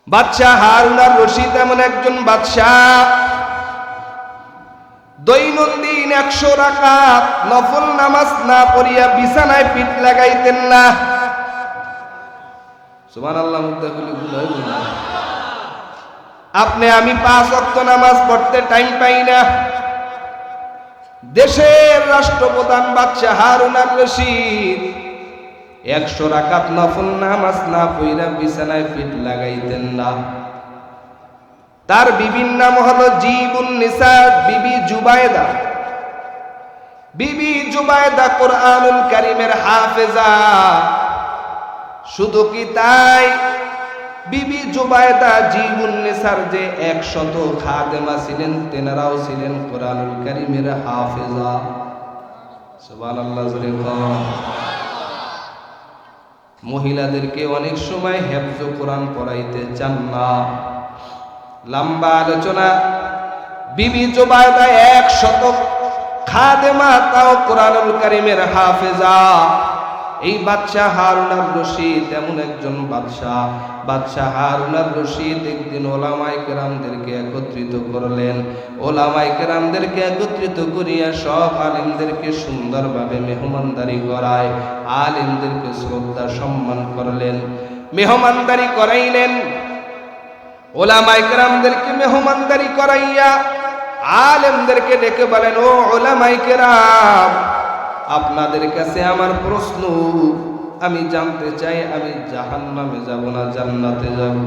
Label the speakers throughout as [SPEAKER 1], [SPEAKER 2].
[SPEAKER 1] বাদশাহ হারুন আর রশিদ এমন একজন বাদশাহ, দৈনন্দিন 100 রাকাত নফল নামাজ না পড়িয়া বিছানায় পিঠ লাগাইতেন না। সুবহানাল্লাহ। আপনি আমি 5 ওয়াক্ত নামাজ পড়তে টাইম পাই না। দেশের রাষ্ট্রপ্রধান বাদশাহ হারুন আর রশিদ 100 রাকাত নফল নামাজ না পড়িয়া বিছানায় পিঠ লাগাইতেন না। তার বিবির নাম হলো জিবুন নিসা, বিবি জুবায়দা। বিবি জুবায়দা কোরআনুল কারীমের হাফেজা। শুধু কি তাই, বিবি জুবায়দা জিবুন নিসার যে 100 খাদেমা ছিলেন, তেনারাও ছিলেন কোরআনুল কারীমের হাফেজা। সুবহানাল্লাহ। মহিলাদেরকে অনেক সময় হেফজ কোরআন পড়াইতে চান না। লম্বা আলোচনা। বিবি জুবায়দা 100 খাদেমা, তাও কোরআনুল কারীমের হাফেজা। এই বাদশাহ হারুন আর রশিদ এমন একজন বাদশাহ। বাদশাহ হারুন আর রশিদ একদিন ওলামায়ে কেরামদেরকে একত্রিত করলেন। ওলামায়ে কেরামদেরকে একত্রিত করিয়া সব আলেমদেরকে সুন্দরভাবে মেহমানদারি করায়, আলেমদেরকে শ্রদ্ধা সম্মান করলেন, মেহমানদারি করাইলেন। ওলামায়ে কেরামদেরকে মেহমানদারি করাইয়া আলেমদেরকে ডেকে বলেন, ও ওলামায়ে কেরাম, আপনাদের কাছে আমার প্রশ্ন, আমি জানতে চাই আমি জাহান্নামে যাব না জান্নাতে যাব?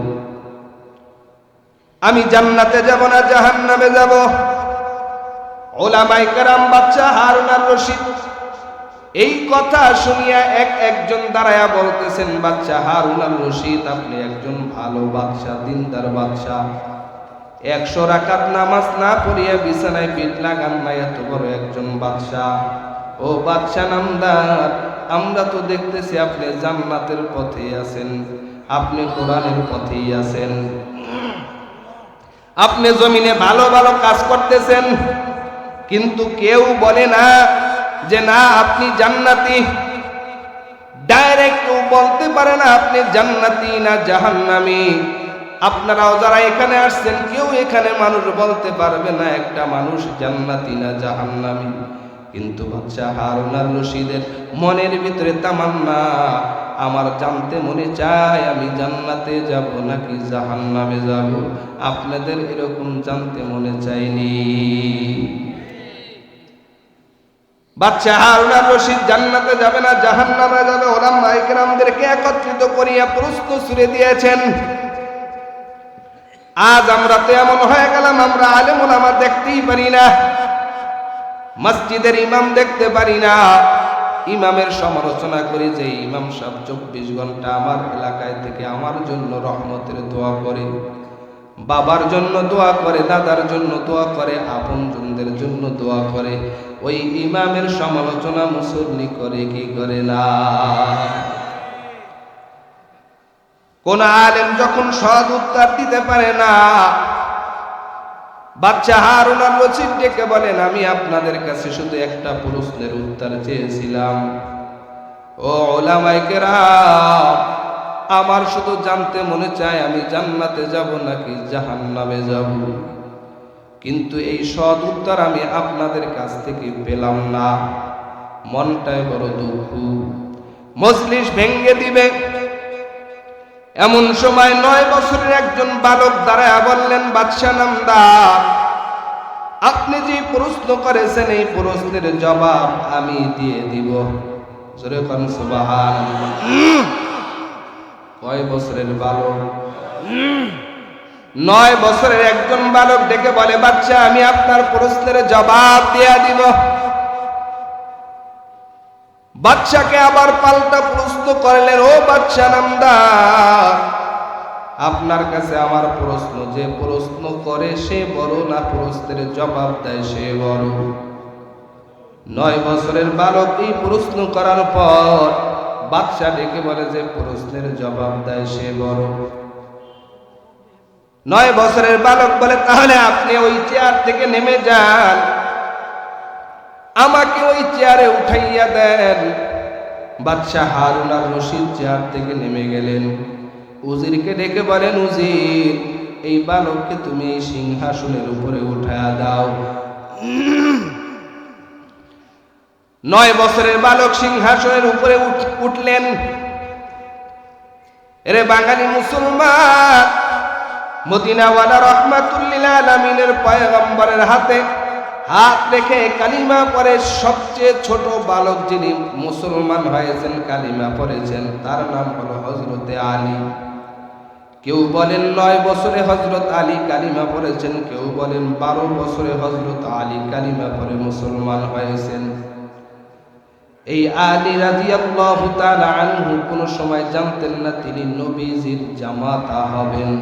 [SPEAKER 1] আমি জান্নাতে যাব না জাহান্নামে যাব? ওলামায়ে কেরাম বাদশাহ হারুন আর রশিদ এই কথা শুনিয়া একজন দাঁড়ায়া বলতেছেন, বাদশাহ হারুন আর রশিদ, আপনি একজন ভালো বাদশাহ, দিনদার বাদশাহ। 100 রাকাত নামাজ না পড়িয়া বিছানায় পিঠ লাগান না, এত বড় একজন বাদশাহ। ও বাদশাহ নামদার, আমরা তো দেখতেছি আপনি জান্নাতের পথে আছেন, আপনি কোরআনের পথেই আছেন, আপনি জমিনে ভালো ভালো কাজ করতেছেন, কিন্তু কেউ বলে না যে না আপনি জান্নাতি। ডাইরেক্ট কেউ বলতে পারে না আপনি জান্নাতি না জাহান্নামী। আপনারাও যারা এখানে আসছেন, কেউ এখানে মানুষ বলতে পারবে না একটা মানুষ জান্নাতি না জাহান্নামী। কিন্তু বাদশাহ হারুন আর রশিদের মনের ভিতরে তামান্না, আমার জানতে মনে চায় আমি জান্নাতে যাব নাকি জাহান্নামে যাব। আপনাদের এরকম জানতে মনে চায়নি? বাদশাহ হারুন আর রশিদ জান্নাতে যাবে না জাহান্নামে যাবে, ওলামায়ে কেরামদেরকে একত্রিত করিয়া প্রশ্ন ছুড়ে দিয়েছেন। আজ আমরা তো এমন হয়ে গেলাম, আমরা আলেম ওলামা দেখতেই পারি না, মসজিদের ইমাম দেখতে পারি না। ইমামের সমালোচনা করি যে ইমাম সাহেব 24 ঘন্টা আমার এলাকায় থেকে আমার জন্য রহমতের দোয়া করে, বাবার জন্য দোয়া করে, দাদার জন্য দোয়া করে, আপনজনদের জন্য দোয়া করে। ওই ইমামের সমালোচনা মুসল্লি করে কি করে না? কোন আলেম যখন সৎ উত্তর দিতে পারে না, বাদশাহ হারুন আর রশিদ ডেকে বলেন, আমি আপনাদের কাছে শুধু একটা প্রশ্নের উত্তর চেয়েছিলাম। ও ওলামায়ে কেরাম, আমার শুধু জানতে মনে চায় আমি জান্নাতে যাব নাকি জাহান্নামে যাব, কিন্তু এই সৎ উত্তর আমি আপনাদের কাছ থেকে পেলাম না। মনটায় বড় দুঃখ, মজলিস ভেঙ্গে দিবে। এমন সময় 9 বছরের একজন বালক দাঁড়ায়া বললেন, বাদশাহ নামদার, আপনি যে প্রশ্ন করেছেন এই প্রশ্নের জবাব আমি দিয়ে দিব। জোরে কোন সুবহানাল্লাহ। কয় বছরের বালক? 9 বছরের একজন বালক ডেকে বলে, বাদশাহ আমি আপনার প্রশ্নের জবাব দিয়ে দিব। বাদশাকে আবার পাল্টা প্রশ্ন করলেন, ও বাদশাহ নামদার, আপনার কাছে আমার প্রশ্ন, যে প্রশ্ন করে সে বড় না প্রশ্নের জবাব দেয় সে বড়? 9 বছরের বালক এই প্রশ্ন করার পর বাদশাহ ডেকে বলে, যে প্রশ্নের জবাব দেয় সে বড়। 9 বছরের বালক বলে, তাহলে আপনি ওই চেয়ার থেকে নেমে যান, আমাকে ওই চেয়ারে উঠাইয়া দেন। বাদশাহ হারুন আর রশিদ চেয়ার থেকে নেমে গেলেন। উজিরকে ডেকে বলেন, উজির, এই বালককে তুমি এই সিংহাসনের উপরে উঠায়া দাও। 9 বছরের বালক সিংহাসনের উপরে উঠলেন। এরে বাঙালি মুসলমান, মদিনাওয়ালা রাহমাতুল লিল আলামিনের পয়গম্বরের হাতে হাত রেখে কালিমা পড়ে সবচেয়ে ছোট বালক যিনি মুসলমান হয়েছেন, কালিমা পড়েছেন, তার নাম হলো হযরতে আলী। কেউ বলেন 9 বছরে হযরত আলী কালিমা পড়েছেন, কেউ বলেন 12 বছরে হযরত আলী কালিমা পড়ে মুসলমান হয়েছেন। এই আলী রাদিয়াল্লাহু তাআলা আনহু কোন সময় জানতেন না তিনি নবীজির জামাতা হবেন।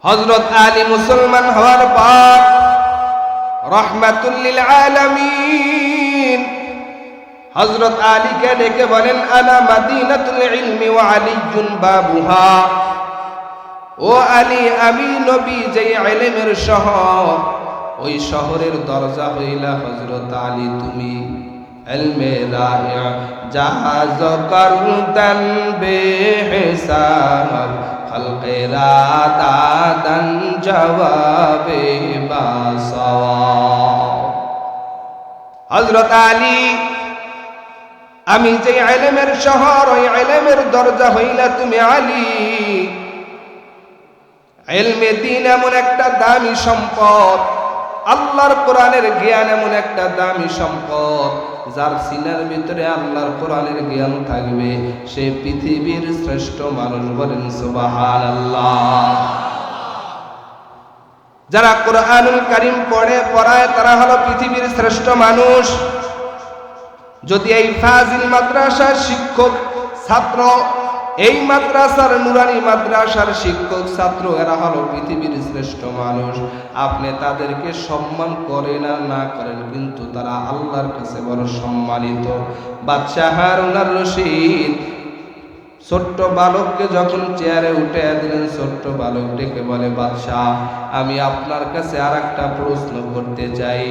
[SPEAKER 1] হযরত আলী মুসলমান হওয়ার পর রাহমাতুল লিল আলামিন হযরত আলীকে ডেকে বলেন, আনা মাদিনাতুল ইলমি ওয়া আলিয়্যুন বাবুহা। ও আলী, আমি নবী যে ইলমের শহর, ওই শহরের দরজা হইলা হযরত আলী তুমি। ইলমে রাইয়া জাহাজ করদান বেহিসাব, খলকে রাদাদান জবাবে বাসওয়াব। হযরত আলী, আমি যে ইলমের শহর, ওই ইলমের দরজা হইলা তুমি আলী। ইলমে দ্বীন এমন একটা দামি সম্পদ, আল্লাহর কোরআনের জ্ঞান এমন একটা দামি সম্পদ, যার সিনার ভিতরে আল্লাহর কোরআনের জ্ঞান থাকবে সে পৃথিবীর শ্রেষ্ঠ মানুষ। বলেন সুবহানাল্লাহ। যারা কোরআনুল কারীম পড়ায় তারা হলো পৃথিবীর শ্রেষ্ঠ মানুষ। যদি এই ফাজিল মাদ্রাসার শিক্ষক ছাত্র, এই মাদ্রাসার নুরানি মাদ্রাসার শিক্ষক ছাত্র, এরা হলো পৃথিবীর শ্রেষ্ঠ মানুষ, আপনি তাদেরকে সম্মান করেন আর না করেন, কিন্তু তারা আল্লাহর কাছে বড় সম্মানিত। বাদশাহ হারুন আর রশিদ ছোট্ট বালককে যখন চেয়ারে উঠে দিলেন, ছোট্ট বালক ডেকে বলে, বাদশাহ, আমি আপনার কাছে আর একটা প্রশ্ন করতে চাই।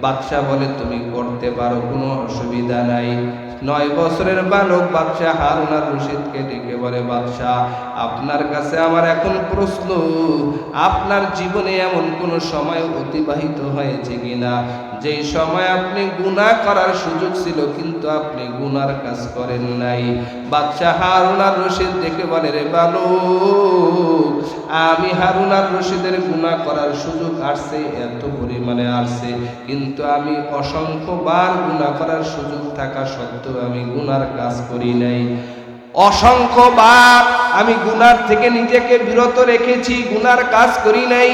[SPEAKER 1] বাদশাহ বলে, তুমি করতে পারো, কোনো অসুবিধা নাই। 9 বছরের বালক বাদশাহ হারুন আর রশিদকে ডেকে বলে, বাদশাহ, আপনার কাছে আমার এখন প্রশ্ন, আপনার জীবনে এমন কোন সময় অতিবাহিত হয়েছে কিনা যেই সময় আপনি গুনাহ করার সুযোগ ছিল কিন্তু আপনি গুনার কাজ করেন নাই? বাদশাহ হারুন আর রশিদ ডেকে বলে, রে বালক, আমি হারুন আর রশিদের গুনাহ করার সুযোগ আসছে, এত পরিমাণে আসছে, কিন্তু আমি অসংখ্যবার গুনাহ করার সুযোগ থাকা সত্ত্বেও আমি গুনার কাজ করি নাই। অসংখ্যবার আমি গুনার থেকে নিজেকে বিরত রেখেছি, গুনার কাজ করি নাই।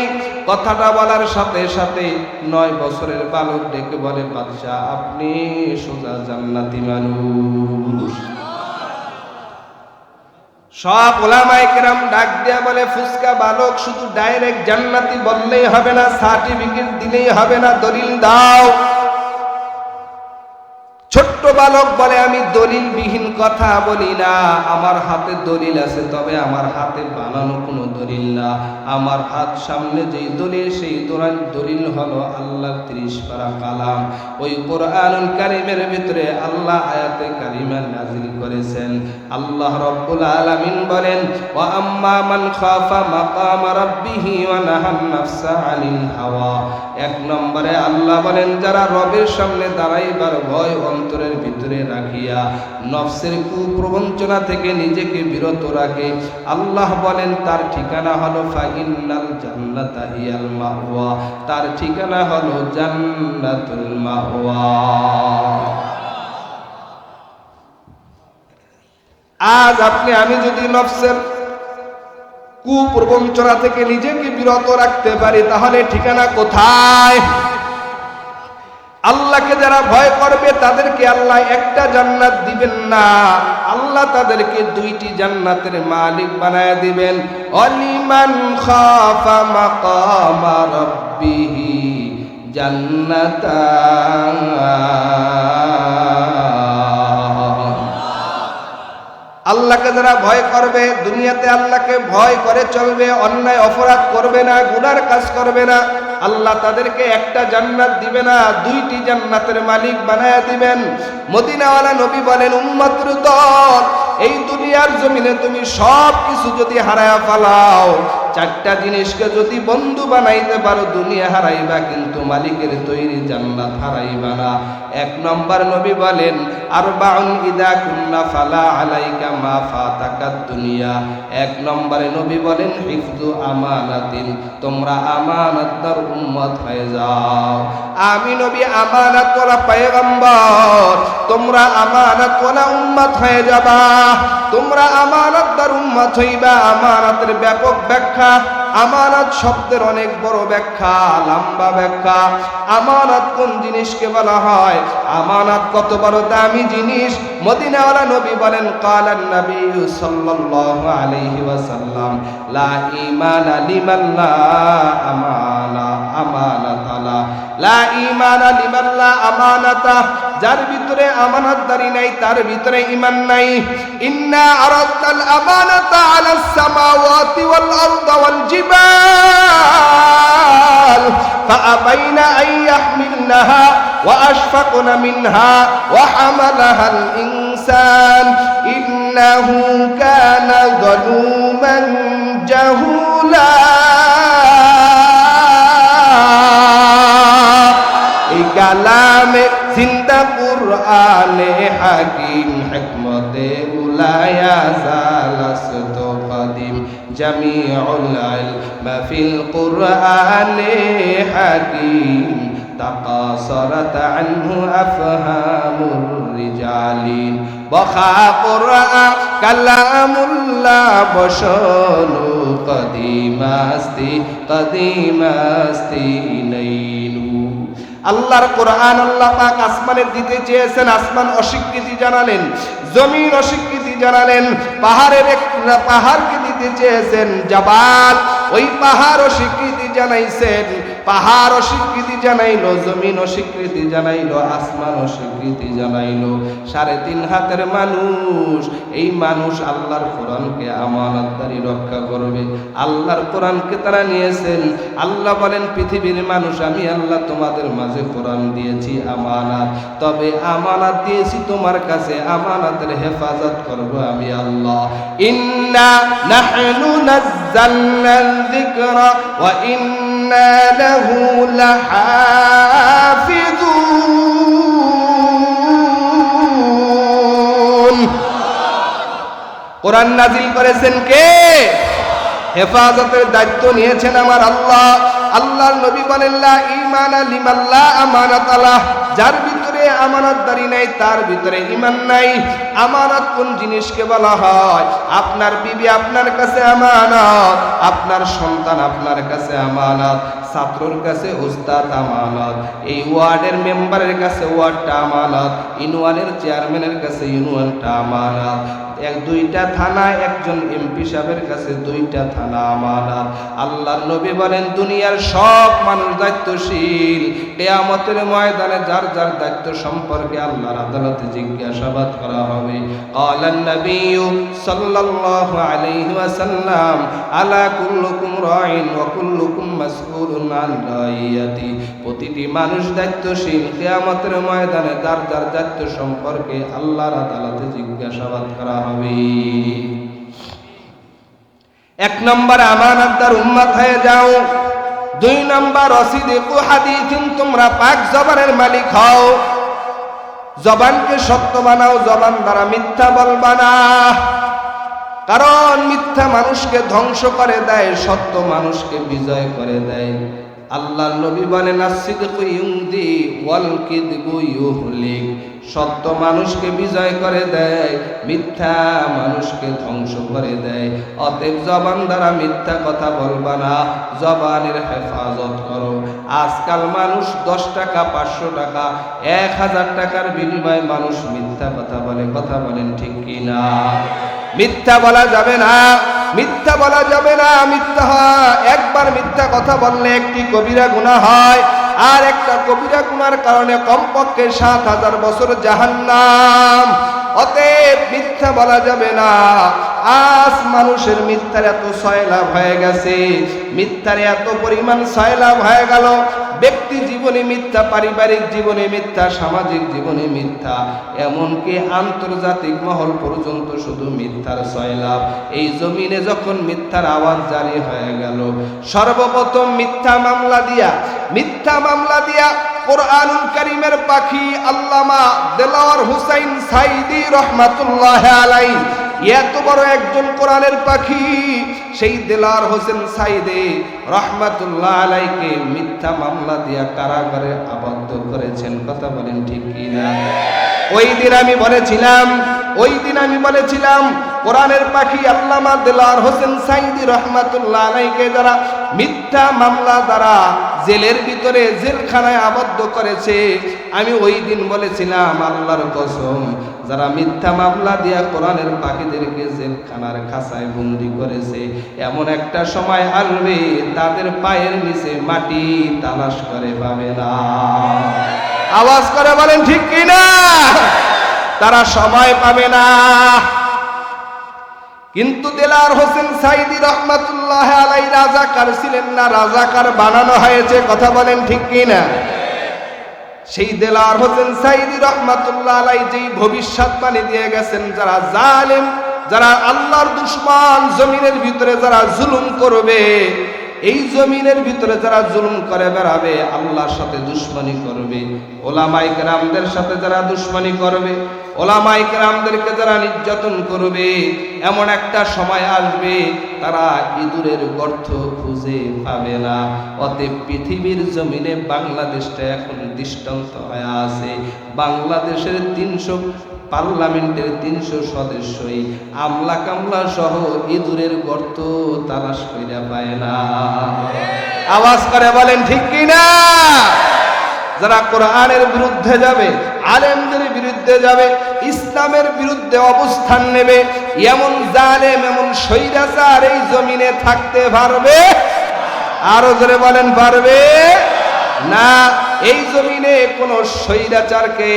[SPEAKER 1] কথাটা বলার সাথে সাথে 9 বছরের বালক ডেকে বলে, বাদশাহ, আপনি সোজা জান্নাতি মানুষ। সব উলামায়ে কেরাম ডাক দেয়া বলে, ফুসকা বালক, শুধু ডাইরেক্ট জান্নাতি বললেই হবে না, সার্টিফিকেট দিলেই হবে না, দলিল দাও। ছোট্ট বালক বলে, আমি দলিলবিহীন কথা বলি না, আমার হাতে দলিল আছে, তবে আমার হাতে বানানো কোনো দলিল না। আমার হাত সামনে যেই দলিল, সেই দলিল হলো আল্লাহর 30 পারা কালাম। ওই কোরআনুল কারীমের ভিতরে আল্লাহ আয়াতে কারিমা নাযিল করেছেন। আল্লাহ রাব্বুল আলামিন বলেন, ওয়া আম্মা মান খাফা মাকাম রাব্বিহি ওয়া নাহান নাফসা আনিল হাওয়া। 1 নম্বরে আল্লাহ বলেন, যারা রবের সামনে দাঁড়াইবার ভয় অন্তরের ভিতরে রাখিয়া নফসের কুপ্রবঞ্চনা থেকে নিজেকে বিরত রাখে, আল্লাহ বলেন তার ঠিকানা হলো ফাইন্নাল জান্নাতা হিয়াল মাওয়া, তার ঠিকানা হলো জান্নাতুল মাওয়া। আজ আপনি আমি যদি নফসের কুপ্রবঞ্চনা থেকে নিজেকে বিরত রাখতে পারি, তাহলে ঠিকানা কোথায়? আল্লাহকে যারা ভয় করবে তাদেরকে আল্লাহ একটা জান্নাত দিবেন না, আল্লাহ তাদেরকে 2টি জান্নাতের মালিক বানায় দিবেন। অলিমান খাফা মাকামা রাব্বিহি জান্নাতান। আল্লাহকে যারা ভয় করবে, দুনিয়াতে আল্লাহকে ভয় করে চলবে, অন্যায় অপরাধ করবে না, গুনার কাজ করবে না, আল্লাহ তাদেরকে একটা জান্নাত দিবে না, 2টি জান্নাতের মালিক বানায়া দিবেন। মদিনাওয়ালা নবী বলেন, উম্মতের দল এই দুনিয়ার জমিনে তুমি সব কিছু যদি হারায়া ফেলাও, চারটা জিনিসকে যদি বন্ধু বানাইতে পারো, দুনিয়া হারাইবা কিন্তু মালিকের তৈরি জান্নাত হারাইবা না। এক নম্বর নবী বলেন, আরবাউন ইদা কুন্না ফালা আলাইকা মা ফাতাকাদ দুনিয়া। এক নম্বরে নবী বলেন, হিফযু আমানাতিন, তোমরা আমানতদার উম্মত হয়ে যাও। আমি নবী আমানতওয়ালা পয়গম্বর, তোমরা আমানতওয়ালা উম্মত হয়ে যাবা। তোমরা আমানতদার উম্মত হইবা। আমানতের ব্যাপক ব্যাখ্যা, আমানত শব্দের অনেক বড় ব্যাখ্যা, লম্বা ব্যাখ্যা। আমানত কোন জিনিসকে বলা হয়, আমানত কত বড় দামি জিনিস। মদিনাওয়ালা নবী বলেন, কালান নবী সাল্লাল্লাহু আলাইহি ওয়াসাল্লাম, লা ঈমানা লিমান লা আমানাতা, লা ঈমানা লিমান লা আমানাতা, যার ভিতরে আমানতদারি নাই তার ভিতরে ঈমান নাই। ইন্না আরাদনাল আমানাতা আলাস সামাওয়াতি ওয়াল আরদি ওয়াল জিবাল ফাআবাইনা আন ইয়াহমিলনাহা ওয়া আশফাকনা মিনহা ওয়া হামালাহাল ইনসান ইন্নাহু কানা যালুমান জাহুলা। এই কালামে জিন্দা কুরআনে হাকিম, হিকমতে উলায়া জালাসতু কাদিম, জামিউল ইলম ফিল কুরআনে হাকিম, তাকাসারাত আনহু আফহামুর রিজালিন, বখা কুরআন কালামুল্লাহ বশনু কদিমাস্তি কদিমাস্তি নাইলু। আল্লাহর কোরআন আল্লাহ পাক আসমানের দিতে চেয়েছেন, আসমান অস্বীকৃতি জানালেন, জমিন অস্বীকৃতি জানালেন। পাহাড়কে দিতে চেয়েছেন জাবাল, ওই পাহাড় অস্বীকৃতি জানাইছেন। পাহাড় অস্বীকৃতি জানাইলো, জমিন অস্বীকৃতি জানাইলো, আসমান অস্বীকৃতি জানাইলো। 3.5 হাতের মানুষ, এই মানুষ আল্লাহর কোরআনকে আমানতদারি রক্ষা করবে। আল্লাহর কোরআনকে তারা নিয়েছেন। আল্লাহ বলেন, পৃথিবীর মানুষ, আমি আল্লাহ তোমাদের মাঝে কোরআন দিয়েছি আমানত, তবে আমানত দিয়েছি তোমার কাছে, আমানতের হেফাজত করব আমি আল্লাহ। ইন্না নাহনু নাযালনা যিকরা ওয়া ইন্না লাহু লাহাফিযুন। কোরআন নাজিল করেছেন কে? হেফাজতের দায়িত্ব নিয়েছেন আমার আল্লাহ। আল্লাহর নবী বলেন, লা ঈমানা লিমান লা আমানাতা লাহ, যার ভিতরে আমানতদারি নাই তার ভিতরে ঈমান নাই। আমানত কোন জিনিসকে বলা হয়? আপনার বিবি আপনার কাছে আমানত, আপনার সন্তান আপনার কাছে আমানত, ছাত্রর কাছে উস্তাদ আমানত, এই ওয়ার্ডের মেম্বারের কাছে ওয়ার্ডটা আমানত, ইউনিয়নের চেয়ারম্যানের কাছে ইউনিয়নটা আমানত, 2টা থানায় একজন এমপি সাহেবের কাছে 2টা থানা আমানত। আল্লাহর নবী বলেন, দুনিয়ার সব মানুষ দায়িত্বশীল। কিয়ামতের ময়দানে যার যার দায়িত্ব সম্পর্কে আল্লাহর আদালতে জিজ্ঞাসাবাদ করা হবে। ক্বালান নবী সাল্লাল্লাহু আলাইহি ওয়াসাল্লাম, আলা কুল্লুকুম রাঈন ওয়া কুল্লুকুম মাসউলুন আন রাইয়াতি, প্রতিটি মানুষ দায়িত্বশীল। কিয়ামতের ময়দানে যার যার দায়িত্ব সম্পর্কে আল্লাহর আদালতে জিজ্ঞাসাবাদ করা হবে। 1 নম্বর আমানতদার উম্মত হয়ে যাও। 2 নম্বর অসিদিকু হাদিসিন, তোমরা পাক জবানের মালিক হও। জবানকে সত্য বানাও, জবান দ্বারা মিথ্যা বলবা না। কারণ মিথ্যা মানুষকে ধ্বংস করে দেয়, সত্য মানুষকে বিজয় করে দেয়। আল্লাহর নবী বলেন, as-সিদকু ইউমদি ওয়াল কিযবু ইউহলিক, সত্য মানুষকে বিজয় করে দেয়, মিথ্যা মানুষকে ধ্বংস করে দেয়। অতএব জবান দ্বারা মিথ্যা কথা বলবা না, জবানের হেফাজত করো। আজকাল মানুষ 10 টাকা, 500 টাকা, 1000 টাকার বিনিময়ে মানুষ মিথ্যা কথা বলে। কথা বলেন ঠিক কি না? মিথ্যা বলা যাবে না, মিথ্যা বলা যাবে না। মিথ্যা হয়, একবার মিথ্যা কথা বললে একটি কবিরা গুনাহ হয়, আর একটা কবিরা গুনার কারণে কমপক্ষে 7000 বছর জাহান্নাম। অতএব মিথ্যা বলা যাবে না। আজ মানুষের মিথ্যার এত সয়লাভ হয়ে গেছে, মিথ্যার এত পরিমাণ সয়লাভ হয়ে গেল, ব্যক্তি জীবনে মিথ্যা, পারিবারিক জীবনে মিথ্যা, সামাজিক জীবনে মিথ্যা, এমনকি আন্তর্জাতিক মহল পর্যন্ত শুধু মিথ্যার সয়লাভ। এই জমিনে যখন মিথ্যার আওয়াজ জারি হয়ে গেল, সর্বপ্রথম মিথ্যা মামলা দিয়া কোরআনুল কারীমের পাখি আল্লামা দেলাওয়ার হুসাইন সাইদি রহমাতুল্লাহ আলাইহি, এত বড় একজন কোরআনের পাখি, সেই দেলাওয়ার হোসেন সাইদি রহমাতুল্লাহ আলাইহিকে মিথ্যা মামলা দিয়া কারাগারে আবদ্ধ করেছেন। কথা বলেন ঠিক কি না? ওই দিন আমি বলেছিলাম কোরআনের পাখি আল্লামা দেলাওয়ার হোসেন সাইদি রহমাতুল্লাহ আলাইহিকে যারা মিথ্যা মামলা দ্বারা জেলের ভিতরে জেলখানায় আবদ্ধ করেছে, আমি ওই দিন বলেছিলাম আল্লাহর কসম, যারা মিথ্যা মামলা দিয়া কোরআনের পাখিদেরকে জেলখানার খাঁচায় বন্দী করেছে, এমন একটা সময় আসবে তাদের পায়ের নিচে মাটি তালাশ করে পাবে না। আওয়াজ করে বলেন ঠিক কিনা? তারা সময় পাবে না। কিন্তু দেলাওয়ার হোসেন সাইদি রহমাতুল্লাহ আলাইহি রাজাকার ছিলেন না, রাজাকার বানানো হয়েছে। কথা বলেন ঠিক কিনা? সেই দেলাওয়ার হোসেন সাইদি রহমাতুল্লাহ আলাইহি যেই ভবিষ্যৎবাণী দিয়ে গেছেন, যারা জালেম, যারা আল্লাহর দুশমন, জমিনের ভিতরে যারা জুলুম করবে, এই জমিনের ভিতরে যারা জুলুম করে বেড়াবে, আল্লাহর সাথে দুশমনি করবে, ওলামায়ে কেরামদের সাথে যারা দুশমনি করবে, ওলামায়ে কেরামদেরকে যারা নির্যাতন করবে, এমন একটা সময় আসবে তারা ইঁদুরের গর্ত খুঁজে পাবে না। অতএব পৃথিবীর জমিনে বাংলাদেশটা এখন দৃষ্টান্ত হয়ে আছে। বাংলাদেশের 300 পার্লামেন্টের 300 সদস্যই আমলা কামলা সহ ইঁদুরের গর্ত তালাশ কইরা পায় না। আওয়াজ করে বলেন ঠিক কিনা? যারা কোরআনের বিরুদ্ধে যাবে, আলেমদের বিরুদ্ধে যাবে, ইসলামের বিরুদ্ধে অবস্থান নেবে, এমন জালেম, এমন স্বৈরাচার এই জমিনে থাকতে পারবে? আরো জোরে বলেন পারবে না। এই জমিনে কোন স্বৈরাচারকে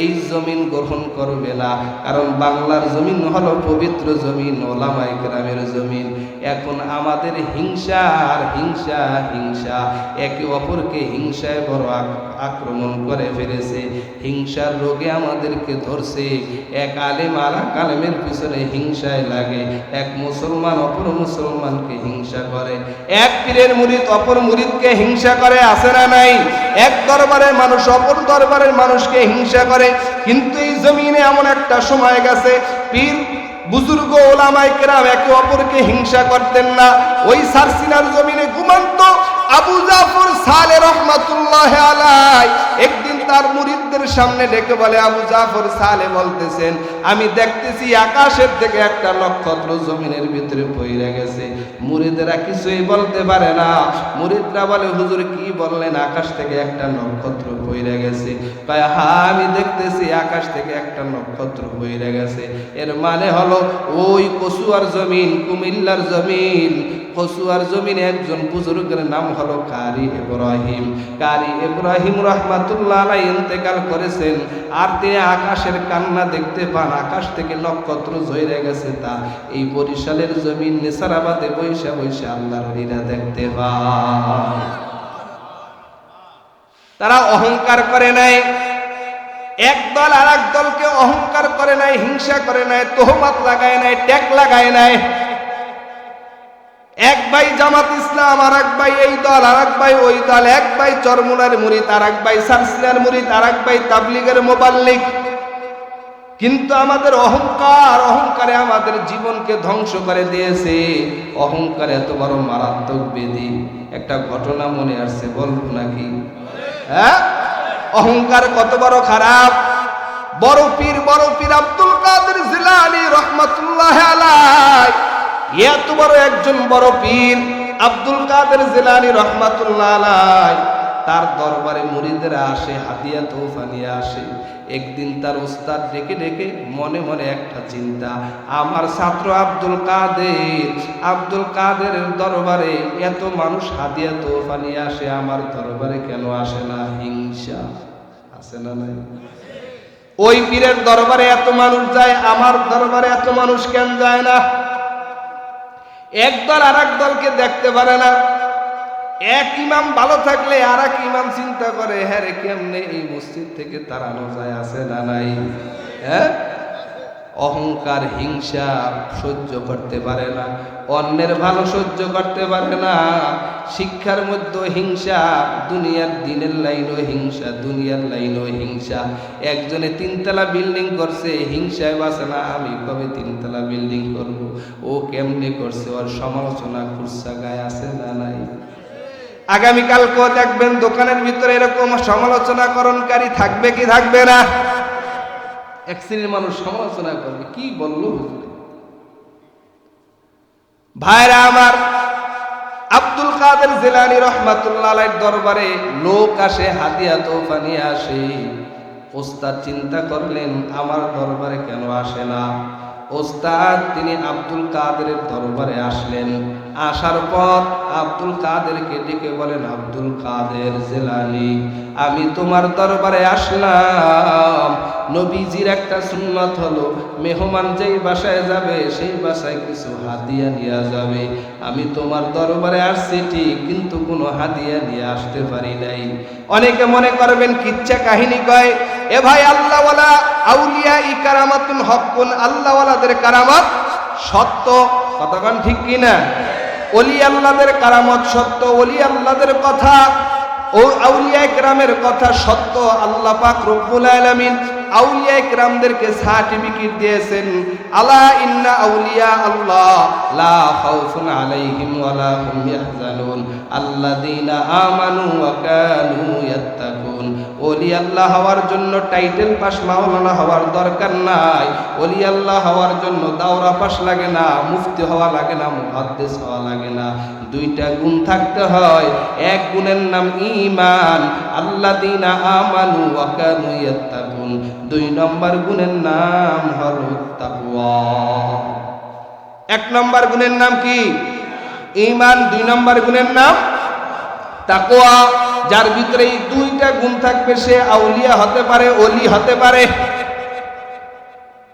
[SPEAKER 1] এই জমিন গ্রহণ করবে না, কারণ বাংলার জমিন হলো পবিত্র জমিন, ওলামায়ে কেরামের জমিন। এখন আমাদের হিংসা আর হিংসা একে অপরকে হিংসায় বড় আক্রমণ করে ফেলেছে। হিংসার রোগে আমাদেরকে ধরছে। এক আলেম আর এক আলেমের পিছনে হিংসায় লাগে, এক মুসলমান অপর মুসলমানকে হিংসা করে, এক পীরের মুরিদ অপর মুরিদকে হিংসা করে, আছে না নাই? এক দরবারের মানুষ অপর দরবারের মানুষকে হিংসা করে। কিন্তু এই জমিনে এমন একটা সময় গেছে, পীর বুজুর্গ ওলামায়ে কেরাম একে অপরকে হিংসা করতেন না। ওই সারসিনার জমিনে ঘুমন্ত আবু জাফর সালে রহমাতুল্লাহ আলাইহি একদিন তার মুরিদদের সামনে ডেকে বলে, আবু জাফর সালে বলতেছেন, আমি দেখতেছি আকাশের থেকে একটা নক্ষত্র জমিনের ভিতরে পড়ে গেছে। মুরিদরা কিছুই বলতে পারে না। মুরিদরা বলে, হুজুর কি বললেন? আকাশ থেকে একটা নক্ষত্র পড়ে গেছে। কয়, হ্যাঁ আমি দেখতেছি আকাশ থেকে একটা নক্ষত্র পড়ে গেছে। এর মানে হলো ওই কসুয়ার জমিন, কুমিল্লার জমিন, কসুয়ার জমিনে একজন বুজুর্গের নাম হলো কারি ইব্রাহিম রহমাতুল্লাহ আলাইহি ইন্তেকাল করেছেন। আর তিনি আকাশের কান্না দেখতে পান, আকাশ থেকে নক্ষত্র ঝরে গেছে। তা এই বরিশালের জমিন নেসারাবাদে বৈশা বৈশা আল্লাহর লীলা দেখতে পান। তারা অহংকার করে নাই, এক দল আর এক দলকে অহংকার করে নাই, হিংসা করে নাই, তোহমত লাগায় নাই, ট্যাগ লাগায় নাই। এক ভাই জামাত ইসলাম, আর এক ভাই এই দল, আর এক ভাই ওই দল, এক ভাই চরমুনার মুরিদ, আর এক ভাই সারসিনার মুরিদ, আর এক ভাই তাবলিগের মোবাল্লিগ। কিন্তু আমাদের অহংকারে আমাদের জীবনকে ধ্বংস করে দিয়েছে। অহংকার এত বড় মারাত্মক ব্যাধি। একটা ঘটনা মনে আসছে, বলবো নাকি? হ্যাঁ, অহংকার কত বড় খারাপ। বড় পীর আব্দুল কাদের জিলানী রহমাতুল্লাহ আলাইহি, এত বড় একজন বড় পীর আব্দুল কাদের জিলানী রহমাতুল্লাহ আলাইহি, তার দরবারে মুরিদরা আসে, হাদিয়া তোহফা নিয়ে আসে। একদিন তার ওস্তাদ ডেকে ডেকে মনে মনে একটা চিন্তা, আমার ছাত্র আব্দুল কাদেরের দরবারে এত মানুষ হাদিয়া তোহফা নিয়ে আসে, আমার দরবারে কেন আসে না? হিংসা আছে না নাই? ওই পীরের দরবারে এত মানুষ যায়, আমার দরবারে এত মানুষ কেন যায় না? একদল আর এক দলকে দেখতে পারে না। এক ইমাম ভালো থাকলে আর এক ইমাম চিন্তা করে হ্যাঁ রে কেমনে এই মসজিদ থেকে তাড়ানো যায়, আছে না নাই? হ্যাঁ, অহংকার হিংসা সহ্য করতে পারে না, অন্যের ভালো সহ্য করতে পারে না। শিক্ষার মধ্যে হিংসা, দুনিয়ার দিনের লাইনও হিংসা, দুনিয়ার লাইনও হিংসা। একজনে 3 তলা বিল্ডিং করছে, হিংসায় বাসে না আমি কবে 3 তলা বিল্ডিং করব, ও কেমনে করছে, ওর সমালোচনা কুরসা গায়ে, আছে না নাই? আগামীকালকেও দেখবেন দোকানের ভিতরে এরকম সমালোচনাকরণকারী থাকবে কি থাকবে না? এক শ্রেণীর মানুষ সমালোচনা করবে, কি বললো হুজুর। ভাইরা আমার, আব্দুল কাদের জিলানী রাহমাতুল্লাহ আলাইহির দরবারে লোক আসে, হাদিয়া তোফা নিয়ে আসে। ওস্তাদ চিন্তা করলেন আমার দরবারে কেন আসে না। ওস্তাদ তিনি আব্দুল কাদেরের দরবারে আসলেন। আসার পর আব্দুল কাদেরকে ডেকে বলেন, আব্দুল কাদের জিলানী, আমি তোমার দরবারে আসলাম। নবীজির একটা সুন্নাত হলো মেহমান যেই বাসায় যাবে সেই বাসায় কিছু হাদিয়া নিয়ে যাবে। আমি তোমার দরবারে আসছি ঠিক, কিন্তু কোনো হাদিয়া নিয়ে আসতে পারি নাই। অনেকে মনে করবেন কিচ্ছা কাহিনী কয়। এ ভাই, আল্লাহওয়ালা আউলিয়া ই কারামাতুন হকুন, আল্লাহওয়ালাদের কারামত সত্য, কতক্ষণ ঠিক কিনা? ওলি আল্লাহদের কারামত সত্য, ওলি আল্লাহদের কথা ও আউলিয়া ইকরামের কথা সত্য। আল্লাহ পাক রব্বুল আলামিন আউলিয়া ইকরামদেরকে সার্টিফিকেট দিয়েছেন, আলা ইন্না আউলিয়া আল্লাহ লা খাউফুন আলাইহিম ওয়া লা হুম ইয়াহজানুন আল্লাযীনা আমানু ওয়া কানু ইয়াত্তাকুন। ওলি আল্লাহ হওয়ার জন্য টাইটেল পাস মাওলানা হওয়ার দরকার নাই। ওলি আল্লাহ হওয়ার জন্য দাওরা পাস লাগে না, মুফতি হওয়া লাগে না, মুহাদ্দিস হওয়া লাগে না। 2টা গুণ থাকতে হয়। এক গুণের নাম ঈমান, আল্লাযীনা আমানু ওয়া কানু ইয়াত্তাকুন। 2 নম্বর গুণের নাম হলো তাকওয়া। 1 নম্বর গুণের নাম কি? ঈমান। 2 নম্বর গুণের নাম তাকওয়া। যার ভিতরে এই 2টা গুণ থাকবে সে আউলিয়া হতে পারে, ওলি হতে পারে।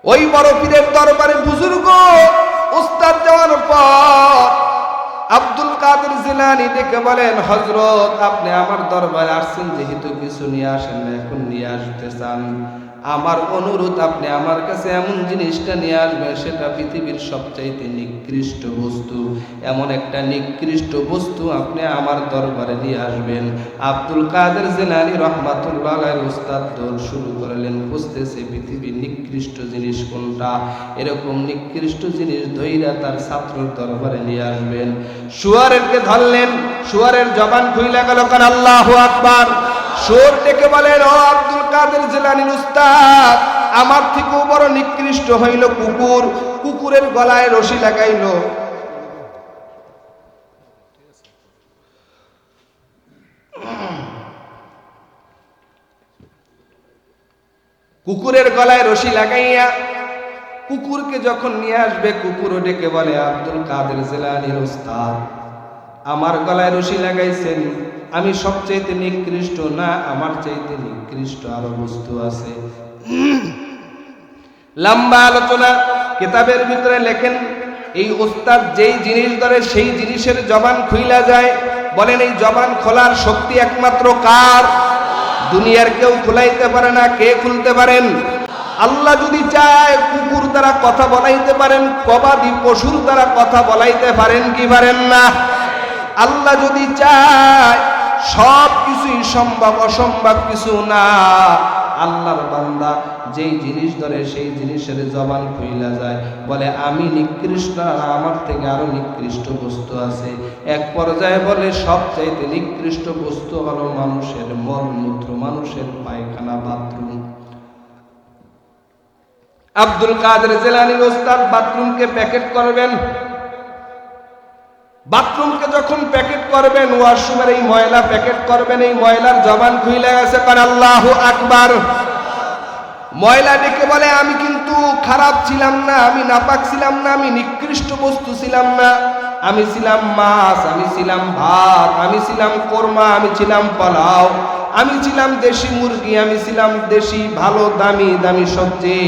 [SPEAKER 1] ওই বড় পীরের দরবারে বুজুর্গ উস্তাদ যাওয়ার পর আব্দুল কাদের জিলানী ডেকে বলেন, হযরত আপনি আমার দরবারে আসছেন, যেহেতু কিছু নিয়ে আসেন না, এখন নিয়ে আসতে চান, আমার অনুরোধ আপনি আমার কাছে এমন জিনিসটা নিয়ে আসবেন সেটা পৃথিবীর সবচাইতে নিকৃষ্ট বস্তু। এমন একটা নিকৃষ্ট বস্তু আপনি আমার দরবারে নিয়ে আসবেন। আব্দুল কাদের জিলানী রাহমাতুল্লাহ আলাইহি উস্তাদ দৌড় শুরু করলেন, খুঁজতেছে পৃথিবীর নিকৃষ্ট জিনিস কোনটা। এরকম নিকৃষ্ট জিনিস ধইরা তার ছাত্রের দরবারে নিয়ে আসবেন। শুয়ারেরকে ধরলেন, শুয়ারের জবান খুইলা গেল, কারণ আল্লাহু আকবার। শুয়োর ডেকে বলেন, ও আব্দুল কাদের জিলানীর উস্তাদ, আমার থেকেও বড় নিকৃষ্ট হইল কুকুর। কুকুরের গলায় রশি লাগাইল। কুকুরের গলায় রশি লাগাইয়া কুকুরকে যখন নিয়ে আসবে, কুকুরও ডেকে বলে, আব্দুল কাদের জিলানীর উস্তাদ, আমার গলায় রশি লাগাইছেন, আমি সবচাইতে নিকৃষ্ট না, আমার চাইতে নিকৃষ্ট আরো বস্তু আছে। লম্বা আলোচনা কিতাবের ভিতরে লেখেন, এই উস্তাদ যেই জিনিস ধরে সেই জিনিসের জবান খুইলা যায়। বলেন, এই জবান খোলার শক্তি একমাত্র কার? দুনিয়ার কেউ খুলাইতে পারে না। কে খুলতে পারেন? আল্লাহ যদি চায় কুকুর দ্বারা কথা বলাইতে পারেন, গবাদি পশুর দ্বারা কথা বলাইতে পারেন কি পারেন না? আল্লাহ যদি চায় সব কিছুই সম্ভব, অসম্ভব কিছু না। আল্লাহর বান্দা যেই জিনিস ধরে সেই জিনিসের জবান খুইলা যায়, বলে আমি নিকৃষ্ট, আর আমার থেকে আরো নিকৃষ্ট বস্তু আছে। এক পর্যায়ে বলে সবচাইতে নিকৃষ্ট বস্তু হলো মানুষের মলমূত্র, মানুষের পায়খানা, বাথরুম। আব্দুল কাদের জিলানীর উস্তাদ বাথরুমকে প্যাকেট করবেন। বাথরুমকে যখন প্যাকেট করবেন, ওয়াশরুমের এই ময়লা প্যাকেট করবেন, এই ময়লার জবান খুইলা গেছে, কারণ আল্লাহু আকবার। ময়লা ডেকে বলে, আমি কিন্তু খারাপ ছিলাম না, আমি নাপাক ছিলাম না, আমি নিকৃষ্ট বস্তু ছিলাম না। আমি ছিলাম মাছ, আমি ছিলাম ভাত, আমি ছিলাম কোরমা, আমি ছিলাম পোলাও, আমি ছিলাম দেশি মুরগি, আমি ছিলাম দেশি ভালো দামি দামি সবজি।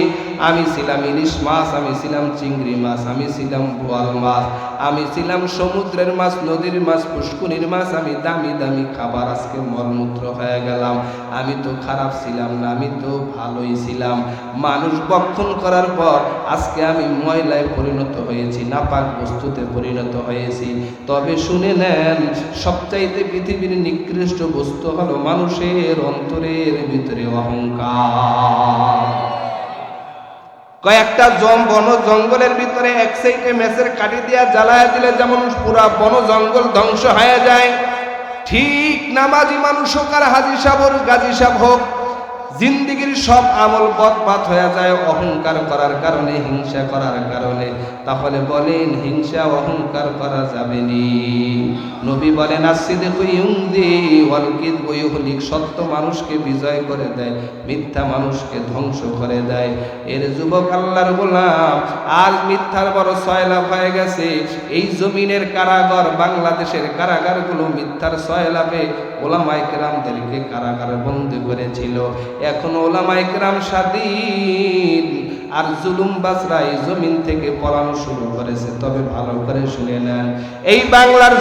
[SPEAKER 1] আমি ছিলাম ইলিশ মাছ, আমি ছিলাম চিংড়ি মাছ, আমি ছিলাম বোয়াল মাছ, আমি ছিলাম সমুদ্রের মাছ, নদীর মাছ, পুষ্করিণীর মাছ, আমি দামি দামি খাবার আজকে মলমূত্র হয়ে গেলাম। আমি তো খারাপ ছিলাম না, আমি তো ভালোই ছিলাম। মানুষ বক্ষণ করার পর আজকে আমি ময়লায় পরিণত হয়েছি, নাপাক বস্তুতে পরিণত হয়েছি। তবে শুনে নেন, সবচাইতে পৃথিবীর নিকৃষ্ট বস্তু হলো মানুষের অন্তরের ভিতরে অহংকার। কয়েকটা বন জঙ্গলের ভিতরে এক সাইডে মেসের কাঠি দিয়া জ্বালায় দিলে যেমন পুরা বন জঙ্গল ধ্বংস হয়ে যায়, ঠিক নামাজি মানুষ হোক আর হাজি সাহেব হোক, গাজী সাহেব হোক, জিন্দিগির সব আমল বরবাদ হয়ে যায় অহংকার করার কারণে, হিংসা করার কারণে। তাহলে বলেন, হিংসা অহংকার করা যাবে নি? নবী বলেন, আসিদিকু ইউনদি ওয়াল কিযবু ইউহলিক, সত্য মানুষকে বিজয় করে দেয়, মিথ্যা মানুষকে ধ্বংস করে দেয়। এর যুবক আল্লাহর গোলাম, আজ মিথ্যার বড় সয়লাভ হয়ে গেছে। এই জমিনের কারাগার, বাংলাদেশের কারাগারগুলো মিথ্যার সয়লাভে ওলামায়ে কেরামদেরকে কারাগারে বন্দী করেছিল। এখন ওলামায়ে কেরাম স্বাধীন, আর জুলুমবাজরা এই জমিন থেকে পলানো শুরু করেছে। তবে ভালো করে শুনে নেন, এই বাংলার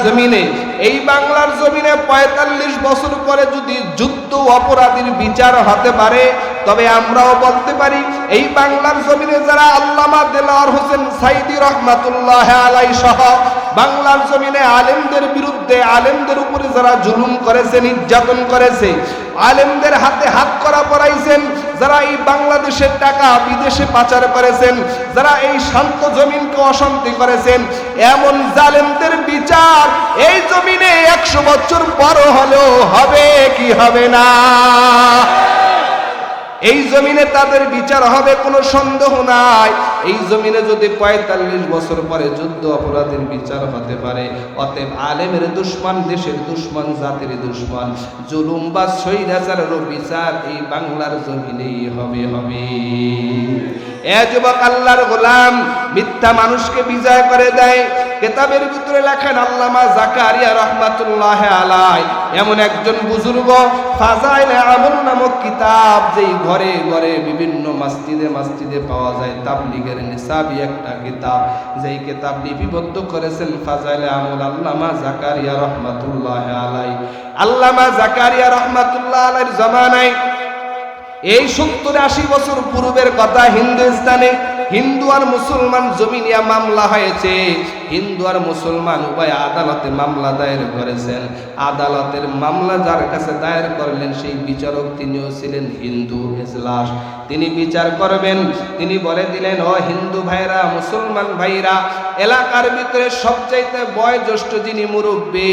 [SPEAKER 1] জমিনে ৪৫ বছর পরে যদি যুদ্ধ অপরাধীর বিচার হতে পারে, তবে আমরাও বলতে পারি এই বাংলার জমিনে যারা আল্লামা দেলোয়ার হোসেন সাইদি রহমাতুল্লাহ আলাইহি সহ বাংলার জমিনে আলেমদের বিরুদ্ধে, আলেমদের উপরে যারা জুলুম করেছে, নির্যাতন করেছে, আলেমদের হাতে হাত করা পরাইছেন, যারা এই বাংলাদেশের টাকা বিদেশে পাচার করেছেন, যারা এই শান্ত জমিনকে অশান্তি করেছেন, এমন জালেমদের বিচার এই জমিনে ১০০ বছর পর হলেও হবে কি হবে না? এই জমিনে তাদের বিচার হবে, কোনো সন্দেহ নাই। এই জমিনে যদি ৪৫ বছর পরে যুদ্ধ অপরাধের বিচার হতে পারে, অতএব আলেমের দুশমন, দেশের দুশমন, জাতির দুশমন, জুলুম বা স্বৈরাচারেরও বিচার এই বাংলার জমিনেই হবে। এ যুবক আল্লাহর গোলাম, মিথ্যা মানুষকে বিজয় করে দেয়। কিতাবের ভিতরে লেখেন আল্লামা জাকারিয়া রহমাতুল্লাহ আলাইহি এমন একজন বুজুর্গ, ফাজাইলে আমল নামক কিতাব, যেই ঘরে ঘরে বিভিন্ন মসজিদে পাওয়া যায়, তাবলীগের নিসাবি একটা কিতাব, যেই কিতাব লিপিবদ্ধ করেছেন ফাজাইলে আমল আল্লামা জাকারিয়া রহমাতুল্লাহ আলাইহি। আল্লামা জাকারিয়া রহমাতুল্লাহ আলাইহির জামানায়, এই ৭০-৮০ বছর পূর্বের কথা, হিন্দুস্তানে হিন্দু আর মুসলমান জমিনিয়া মামলা হয়েছে। হিন্দু আর মুসলমান উভয় আদালতে মামলা দায়ের করেছেন। আদালতের মামলা যার কাছে দায়ের করলেন, সেই বিচারক তিনিও ছিলেন হিন্দু এজলাস। তিনি বিচার করবেন, তিনি বলে দিলেন, ও হিন্দু ভাইরা, মুসলমান ভাইরা, এলাকার ভিতরে সবচাইতে বয়োজ্যেষ্ঠ যিনি মুরব্বী,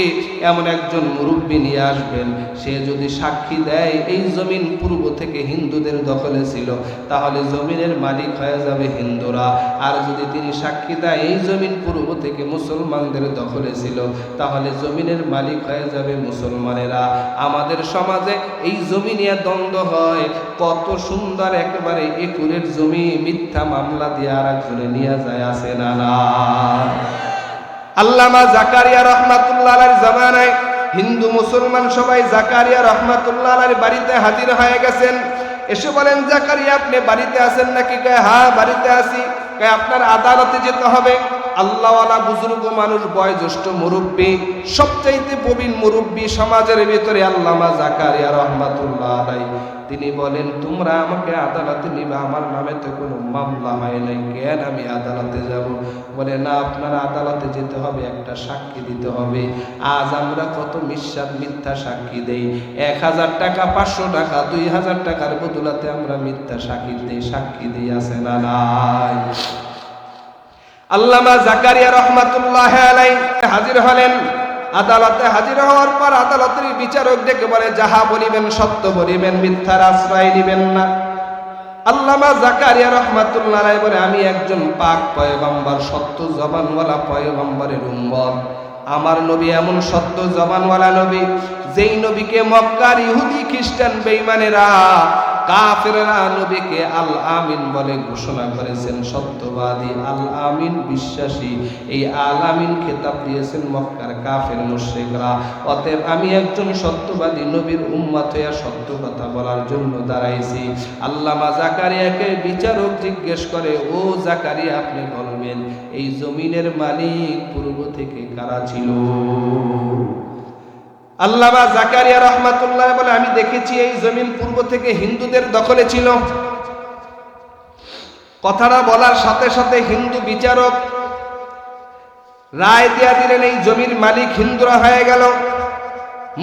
[SPEAKER 1] এমন একজন মুরব্বী নিয়ে আসবেন। সে যদি সাক্ষী দেয় এই জমিন পূর্ব থেকে হিন্দুদের দখলে ছিল, তাহলে জমিনের মালিক হয়ে যাবে হিন্দুরা। আর যদি তিনি সাক্ষী দেয় এই জমিন পূর্ব থেকে মুসলমানদের দখলে ছিল, তাহলে জমিনের মালিক হয়ে যাবে মুসলমানেরা। আমাদের সমাজে এই জমি নিয়ে দ্বন্দ্ব হয়, কত সুন্দর একেবারে একুরের জমি মিথ্যা মামলা দিয়ে আর একজনে নিয়ে যায়, আছে না? আল্লামা জাকারিয়া রহমাতুল্লাহ আলাইহির জামানায় হিন্দু মুসলমান সবাই জাকারিয়া রহমাতুল্লাহ আলাইহির বাড়িতে হাজির হয়ে গেছেন। এসে বলেন, জাকারিয়া আপনি বাড়িতে আছেন নাকি? কয় হ্যাঁ বাড়িতে আছি। কয় আপনার আদালতে যেতে হবে। আল্লাহওয়ালা বুজুর্গ মানুষ, বয়োজ্যেষ্ঠ মুরব্বী, সবচাইতে প্রবীণ মুরব্বী সমাজের ভিতরে আল্লামা জাকারিয়া রহমাতুল্লাহ আলাইহি। তিনি বলেন, তোমরা আমাকে আদালতে নিবা, আমার নামে তো কোনো মামলা হয় নাই, কেন আমি আদালতে যাব? বলে, না, আপনার আদালতে যেতে হবে, একটা সাক্ষী দিতে হবে। আজ আমরা কত মিথ্যা সাক্ষী দেই। ১,০০০ টাকা, ৫০০ টাকা, ২,০০০ টাকার বদলাতে আমরা মিথ্যা সাক্ষী দিই, আছে না নাই? আল্লামা জাকারিয়া রহমাতুল্লাহ আলাইহি হাজির হলেন। আদালতে হাজির হওয়ার পর আদালতের বিচারক ডেকে বলে, যাহা বলিবেন সত্য বলিবেন, মিথ্যার আশ্রয় দিবেন না। আল্লামা জাকারিয়া রাহমাতুল্লাহ আলাইহি বলে, আমি একজন পাক পয়গম্বর, সত্য জবানওয়ালা পয়গম্বরের উম্মত। আমার নবী এমন সত্য জবানওয়ালা নবী, যেই নবীকে মক্কার ইহুদি খ্রিস্টান বেঈমানেরা কাফেররা নবীকে আল আমিন বলে ঘোষণা করেছেন, সত্যবাদী, আল আমিন বিশ্বাসী। এই আল আমিন খেতাব দিয়েছেন মক্কার কাফের মুশরিকরা। অতএব আমি একজন সত্যবাদী নবীর উম্মত হইয়া সত্য কথা বলার জন্য দাঁড়াইছি। আল্লামা জাকারিয়াকে বিচারক জিজ্ঞেস করে, ও জাকারিয়া, আপনি বলবেন এই জমিনের মালিক পূর্ব থেকে কারা ছিল? আল্লামা জাকারিয়া রহমাতুল্লাহ বলে, আমি দেখেছি এই জমিন পূর্ব থেকে হিন্দুদের দখলে ছিল। কথাটা বলার সাথে সাথে হিন্দু বিচারক রায় দিয়া দিলেন, এই জমির মালিক হিন্দুরা হয়ে গেল।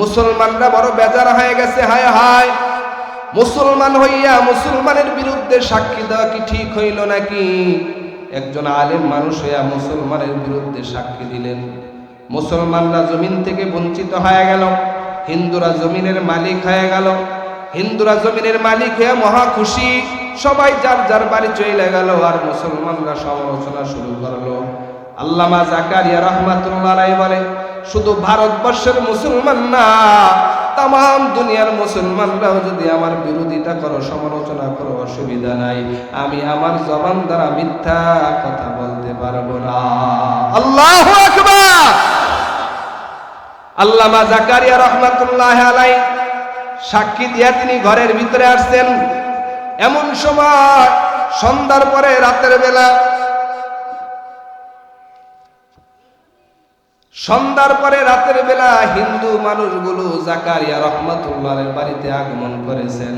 [SPEAKER 1] মুসলমানরা বড় বেজার হয়ে গেছে। হায় হায়, মুসলমান হইয়া মুসলমানের বিরুদ্ধে সাক্ষী দেওয়া কি ঠিক হইল নাকি? একজন আলেম মানুষ হইয়া মুসলমানের বিরুদ্ধে সাক্ষী দিলেন। মুসলমানরা জমিন থেকে বঞ্চিত হয়ে গেল, হিন্দুরা জমিনের মালিক হয়ে গেল। হিন্দুরা জমিনের মালিক হয়ে মহা খুশি, সবাই যার যার বাড়ি চলে গেল, আর মুসলমানরা সমালোচনা শুরু করলো। আল্লামা জাকারিয়া রহমাতুল্লাহ আলাইহি বলে, শুধু ভারতবর্ষের মুসলমান না, তাম দুনিয়ার মুসলমানরাও যদি আমার বিরোধিতা করো, সমালোচনা করো, অসুবিধা নাই, আমি আমার জবান দ্বারা মিথ্যা কথা বলতে পারবো না। আল্লাহু আকবার। আল্লামা জাকারিয়া রহমাতুল্লাহ আলাইহি সাক্ষী দিয়া তিনি ঘরের ভিতরে আসছেন। এমন সময় সন্ধ্যার পরে রাতের বেলা, হিন্দু মানুষগুলো জাকারিয়া রহমাতুল্লাহর বাড়িতে আগমন করেছেন।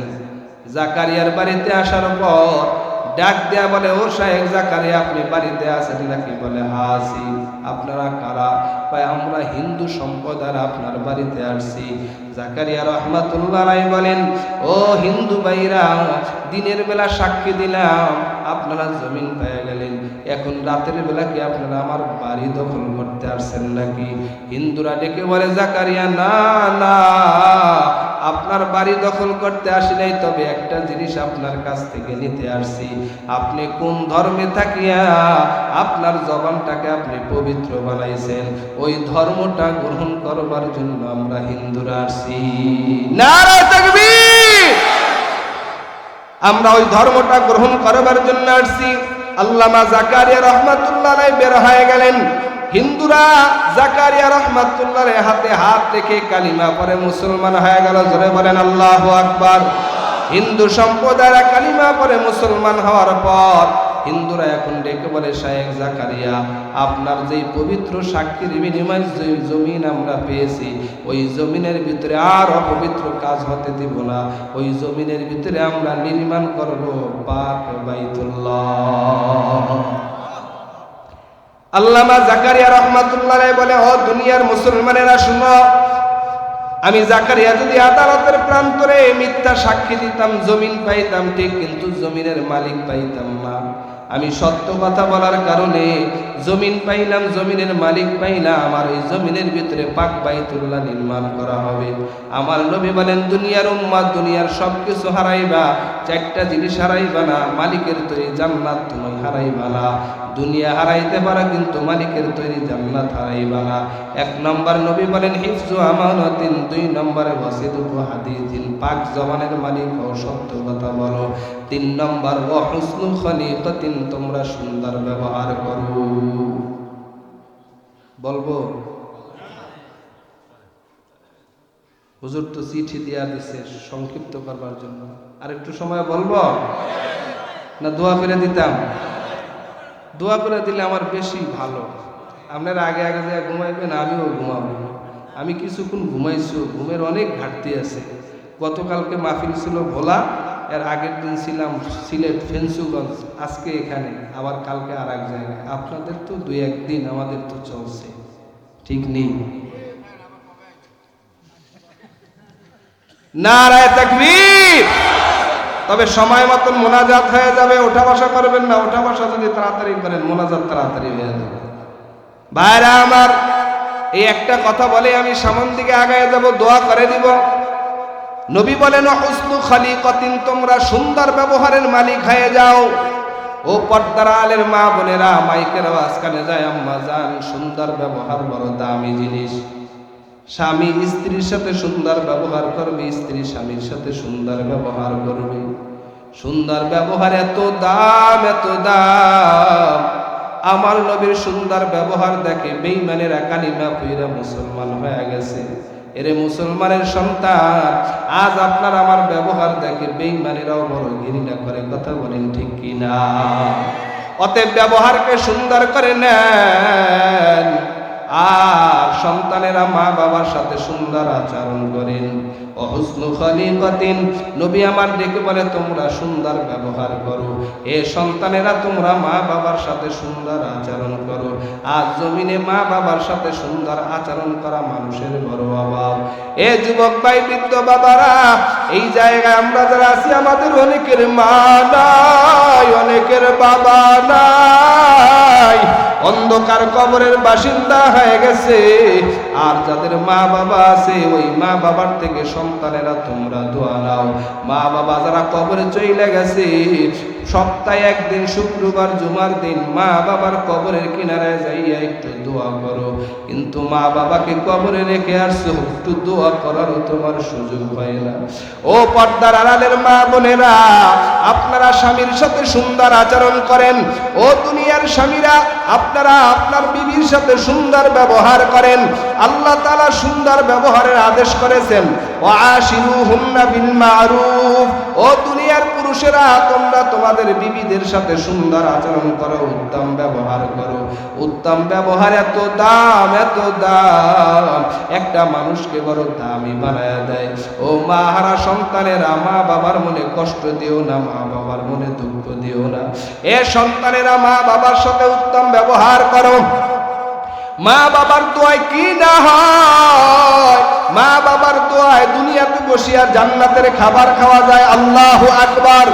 [SPEAKER 1] জাকারিয়ার বাড়িতে আসার পর ডাক দেয়া বলে, ও শাহেখ জাকারিয়া, আপনি বাড়িতে আছেন নাকি? বলে, হ্যাঁ আছি। আপনারা কারা? ভাই, আমরা হিন্দু সম্প্রদায় আপনার বাড়িতে আসছি। জাকারিয়া রহমাতুল্লাহ আলাইহি বলেন, ও হিন্দু ভাইরা, দিনের বেলা সাক্ষী দিলাম আপনারা জমিন পেয়ে গেলেন, এখন রাতের বেলা কি আপনারা আমার বাড়ি দখল করতে আসছেন নাকি? হিন্দুরা ডেকে বলে, জাকারিয়া, না না, আপনার বাড়ি দখল করতে আসি নাই, তবে একটা জিনিস আপনার কাছ থেকে নিতে আসছি। আপনি কোন ধর্মে থাকিয়া আপনার জবানটাকে আপনি পবিত্র বানাইছেন, ওই ধর্মটা গ্রহণ করবার জন্য আমরা হিন্দুরা আসছি। নারে তাকবীর! আমরা ওই ধর্মটা গ্রহণ করবার জন্য আসছি। আল্লামা জাকারিয়া রহমাতুল্লাহ আলাইহি বের হয়ে গেলেন। হিন্দুরা জাকারিয়া রহমাতুল্লাহ আলাইহি হাতে হাত রেখে কালিমা পড়ে মুসলমান হয়ে গেল। জোরে বলেন আল্লাহু আকবার। হিন্দু সম্প্রদায়রা কালিমা পড়ে মুসলমান হওয়ার পর হিন্দুরা এখন ডেকে বলে, শাহেখ জাকারিয়া, আপনার যেই পবিত্র সাক্ষীর বিনিময়ে যে জমিন আমরা পেয়েছি, ওই জমিনের ভিতরে আর অপবিত্র কাজ হতে দিব না। ওই জমিনের ভিতরে আমরা নির্মাণ করব পাক বাইতুল্লাহ। আল্লামা জাকারিয়া রহমাতুল্লাহ আলাইহি বলে, ও দুনিয়ার মুসলমানেরা শুনো, আমি জাকারিয়া যদি আদালতের প্রান্তরে মিথ্যা সাক্ষী দিতাম, জমিন পাইতাম ঠিক, কিন্তু জমিনের মালিক পাইতাম না। আমি সত্য কথা বলার কারণে জমিন পাইলাম, জমিনের মালিক পাইলাম, আর ওই জমিনের ভিতরে পাক বাইতুল্লাহ নির্মাণ করা হবে। আমার নবী বলেন, দুনিয়ার উম্মাত দুনিয়ার সবকিছু হারাইবা, চারটা জিনিস হারাইবা না, মালিকের তৈরি জান্নাত তুমি হারাইবা না। দুনিয়া হারাইতে পারো কিন্তু মালিকের তৈরি জান্নাত হারাইবা না। এক নম্বর নবী বলেন, হিফজু আমানাতিন। দুই নম্বরে ওয়াসিদুতু হাদিসিন, পাক জবানের মালিক ও সত্য কথা বলো। তিন নম্বর ওয়া হুসনু খলিকাতিন, তোমরা সুন্দর ব্যবহার করো। বলবো? হুজুর তো চিঠি দিয়া দিছে সংক্ষিপ্ত করবার জন্য, আর একটু সময় বলবো না দোয়া করে দিতাম? দোয়া করে দিলে আমার বেশি ভালো। আপনারা আগে আগে যা ঘুমাইবেন, আমিও ঘুমাবো। আমি কিছুক্ষণ ঘুমাইছি, ঘুমের অনেক ঘাটতি আছে। গতকালকে মাহফিল ছিল ভোলা, এর আগের দিন ছিলাম সিলেট ফেন্সুগঞ্জ, আজকে এখানে, আবার কালকে আর এক জায়গায়। আপনাদের তো দুই একদিন, আমাদের তো চলছে, ঠিক নেই? নারায়ে তাকবীর! তবে সময় মতন মোনাজাত হয়ে যাবে, ওঠা বসা করবেন না। ওঠা বসা যদি তাড়াতাড়ি করেন, মোনাজাত তাড়াতাড়ি হয়ে যাবে। ভাইরা আমার, এই একটা কথা বলে আমি সামন দিকে আগায় যাব, দোয়া করে দিব। নবী বলেন, হুসনু খলিকাতিন, তোমরা সুন্দর ব্যবহারের মালিক হয়ে যাও। ও পর্দার আলের মা বোনেরা, মাইকের আওয়াজ কানে যায়, আম্মা জান, সুন্দর ব্যবহার বড় দামি জিনিস। স্বামী স্ত্রীর সাথে সুন্দর ব্যবহার করবে, স্ত্রী স্বামীর সাথে সুন্দর ব্যবহার করবে। সুন্দর ব্যবহার এত দাম, এত দাম। আমার নবীর সুন্দর ব্যবহার দেখে বেঈমানেরা কালিমা পড়ে মুসলমান হয়ে গেছে। এরে মুসলমানের সন্তান, আজ আপনার আমার ব্যবহার দেখে বেঈমানেরাও বড় ঘৃণা করে। কথা বলেন ঠিক কিনা? অতএব ব্যবহারকে সুন্দর করে নেন, আর সন্তানেরা মা বাবার সাথে সুন্দর আচরণ করেন। অহুসনু খলিকাতিন, নবী আমার ডেকে বলে তোমরা সুন্দর ব্যবহার করো। এ সন্তানেরা তোমরা মা বাবার সাথে সুন্দর আচরণ করো। আজ জমিনে মা বাবার সাথে সুন্দর আচরণ করা মানুষের বড় অভাব। এ যুবক ভাই, বৃদ্ধ বাবারা, এই জায়গায় আমরা যারা আছি আমাদের অনেকের মা নাই, অনেকের বাবা নাই, অন্ধকার কবরের বাসিন্দা হয়ে গেছে। আর যাদের মা বাবা আছে ওই মা বাবার থেকে সন্তানেরা তোমরা দোয়া নাও। মা বাবা যারা কবরে চলে গেছে, সপ্তাহে একদিন শুক্রবার জুমার দিন মা বাবার কবরের কিনারায় যাইয়া একটু দোয়া করো। কিন্তু মা বাবাকে কবরে রেখে আসছো, একটু দোয়া করারও তোমার সুযোগ হয় না। ও পর্দার আড়ালের মা বোনেরা, আপনারা স্বামীর সাথে সুন্দর আচরণ করেন। ও দুনিয়ার স্বামীরা, আপনারা আপনার বিবির সাথে সুন্দর ব্যবহার করেন। আল্লাহ তাআলা সুন্দর ব্যবহারের আদেশ করেছেন, ওয়াশিরুহুন্না বিল মারুফ। ও দুনিয়ার পুরুষেরা, তোমরা তোমাদের বিবিদের সাথে সুন্দর আচরণ করো, উত্তম ব্যবহার করো। উত্তম ব্যবহার এত দাম, এত দাম, একটা মানুষকে বড় দামি বানায় দেয়। ও মা হারা সন্তানেরা, মা বাবার মনে কষ্ট দিও না, মা বাবার মনে দুঃখ দিও না। এ সন্তানেরা, মা বাবার সাথে উত্তম ব্যবহার করো। মা বাবার দোয়ায় কি না হয়? মা বাবার দোয়ায় দুনিয়াতে বসিয়া জান্নাতের খাবার খাওয়া যায়। আল্লাহু আকবার।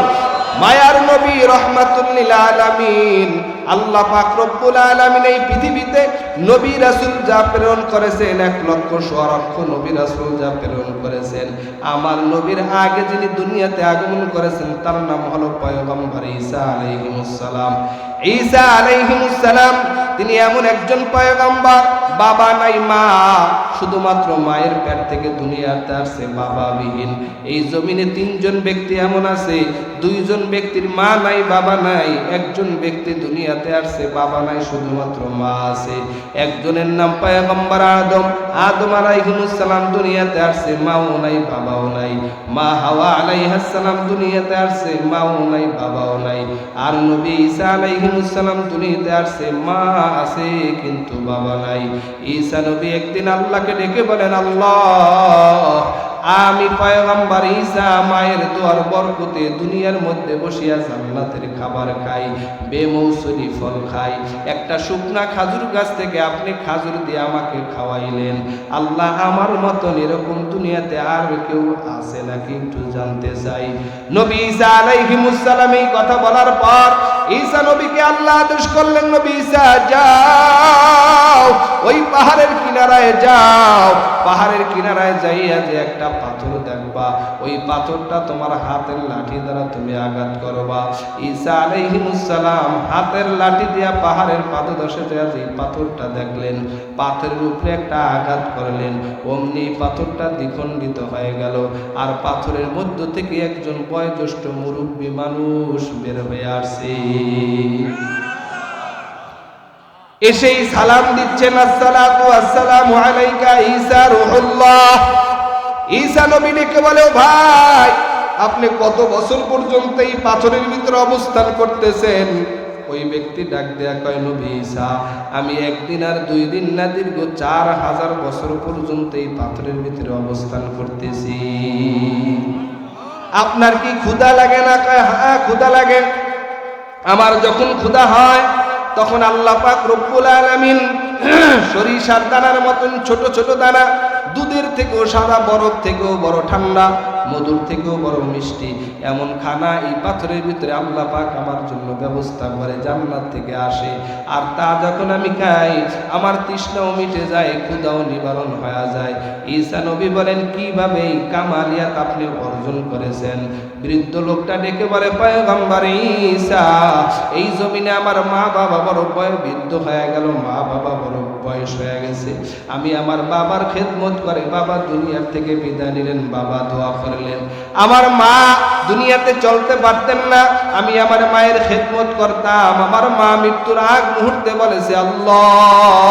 [SPEAKER 1] মায়ার নবী রহমাতুল লিল আলামিন, আল্লাহ পাক রব্বুল আলামিন এই পৃথিবীতে নবী রাসূল যা প্রেরণ করেছেন, 1,00,000 নবী রাসূল যা প্রেরণ করেছেন, আমার নবীর আগে যিনি দুনিয়াতে আগমন করেছেন তার নাম হলো পয়গম্বর ঈসা আলাইহিস সালাম। ঈসা আলাইহিস সালাম তিনি এমন একজন পয়গম্বর, বাবা নাই মা, শুধুমাত্র মায়ের পেট থেকে দুনিয়াতে আসছে বাবাবিহীন। এই জমিনে 3 জন ব্যক্তি এমন আছে, 2 জন ব্যক্তির মা নাই বাবা নাই, একজন ব্যক্তি দুনিয়াতে আসছে বাবা নাই, শুধুমাত্র মা আছে। একজনের নাম পয়গম্বর আদম। আদম আলাইহিস সালাম দুনিয়াতে আসছে, মাও নাই বাবাও নাই। মা হাওয়া আলাইহিস সালাম দুনিয়াতে আসছে, মাও নাই বাবাও নাই। আর নবী ঈসা আলাইহিস সালাম দুনিয়াতে আসছে, মা আছে কিন্তু বাবা নাই। ঈসা নবী একদিন আল্লাহকে ডেকে বলেন, আল্লাহ, আমি পয়গম্বর ঈসা মায়ের দোয়ার বরকতে দুনিয়ার মধ্যে বসিয়া জান্নাতের খাবার খাই, বেমৌসুমি ফল খাই। একটা শুকনা খাজুর গাছ থেকে আপনি খাজুর দিয়ে আমাকে খাওয়াইলেন। আল্লাহ, আমার মতন এরকম দুনিয়াতে আর কেউ আছে নাকি একটু জানতে চাই। নবী ঈসা আলাইহিস সালাম এই কথা বলার পর ঈসা নবীকে আল্লাহ আদেশ করলেন, নবী ঈসা যাও, ওই পাহাড়ের কিনারায় যাও। পাহাড়ের কিনারায় যাইয়া যে একটা পাথর দেখবা, ওই পাথরটা তোমার হাতের লাঠি দ্বারা তুমি আঘাত করবা। ঈসা আলাইহিস সালাম হাতের লাঠি দিয়া পাহাড়ের পাদদেশে যে পাথরটা দেখলেন, পাথরের উপরে একটা আঘাত করলেন, অমনি পাথরটা দ্বিখণ্ডিত হয়ে গেল। আর পাথরের মধ্য থেকে একজন বয়োজ্যেষ্ঠ মুরব্বী মানুষ বের হয়ে আসছে। এসেই সালাম দিচ্ছেন, আসসালাতু আসসালামু আলাইকা ঈসা রূহুল্লাহ। ঈসা নবী ডেকে বলে, ভাই, আপনি কত বছর পর্যন্ত এই পাথরের ভিতরে অবস্থান করতেছেন? ওই ব্যক্তি ডাক দেয়া কয়, নবী ঈসা, আমি 1 দিন আর 2 দিন না, দীর্ঘ 4000 বছর পর্যন্ত এই পাথরের ভিতরে অবস্থান করতেছি। আপনার কি ক্ষুধা লাগে না? কয়, হ্যাঁ ক্ষুধা লাগে। আমার যখন ক্ষুধা হয় তখন আল্লাহ পাক রব্বুল আলামিন সরিষার দানার মতন ছোট ছোট দানা, দুধের থেকেও সাদা, বরফ থেকেও বড় ঠান্ডা, মধুর থেকেও বড় মিষ্টি, এমন খানা এই পাথরের ভিতরে আল্লাহ পাক আমার জন্য ব্যবস্থা করে, জান্নাত থেকে আসে। আর তা যখন আমি খাই, আমার তৃষ্ণাও মিটে যায়, ক্ষুধাও নিবারণ হয়ে যায়। ঈসা নবী বলেন, কিভাবে এই কামালিয়াত আপনি অর্জন করেছেন? বৃদ্ধ লোকটা ডেকে বলে, পয়গম্বর ঈসা, এই জমিনে আমার মা বাবা বড় বৃদ্ধ হয়ে গেল, মা বাবা বড় বয়স হয়ে গেছে, আমি আমার বাবার খেদমত করে বাবা দুনিয়ার থেকে বিদায় নিলেন, বাবা দোয়া করলেন। আমার মা দুনিয়াতে চলতে পারতেন না, আমি আমার মায়ের খেদমত করতাম। আমার মা মৃত্যুর আগ মুহূর্তে বলেছে, আল্লাহ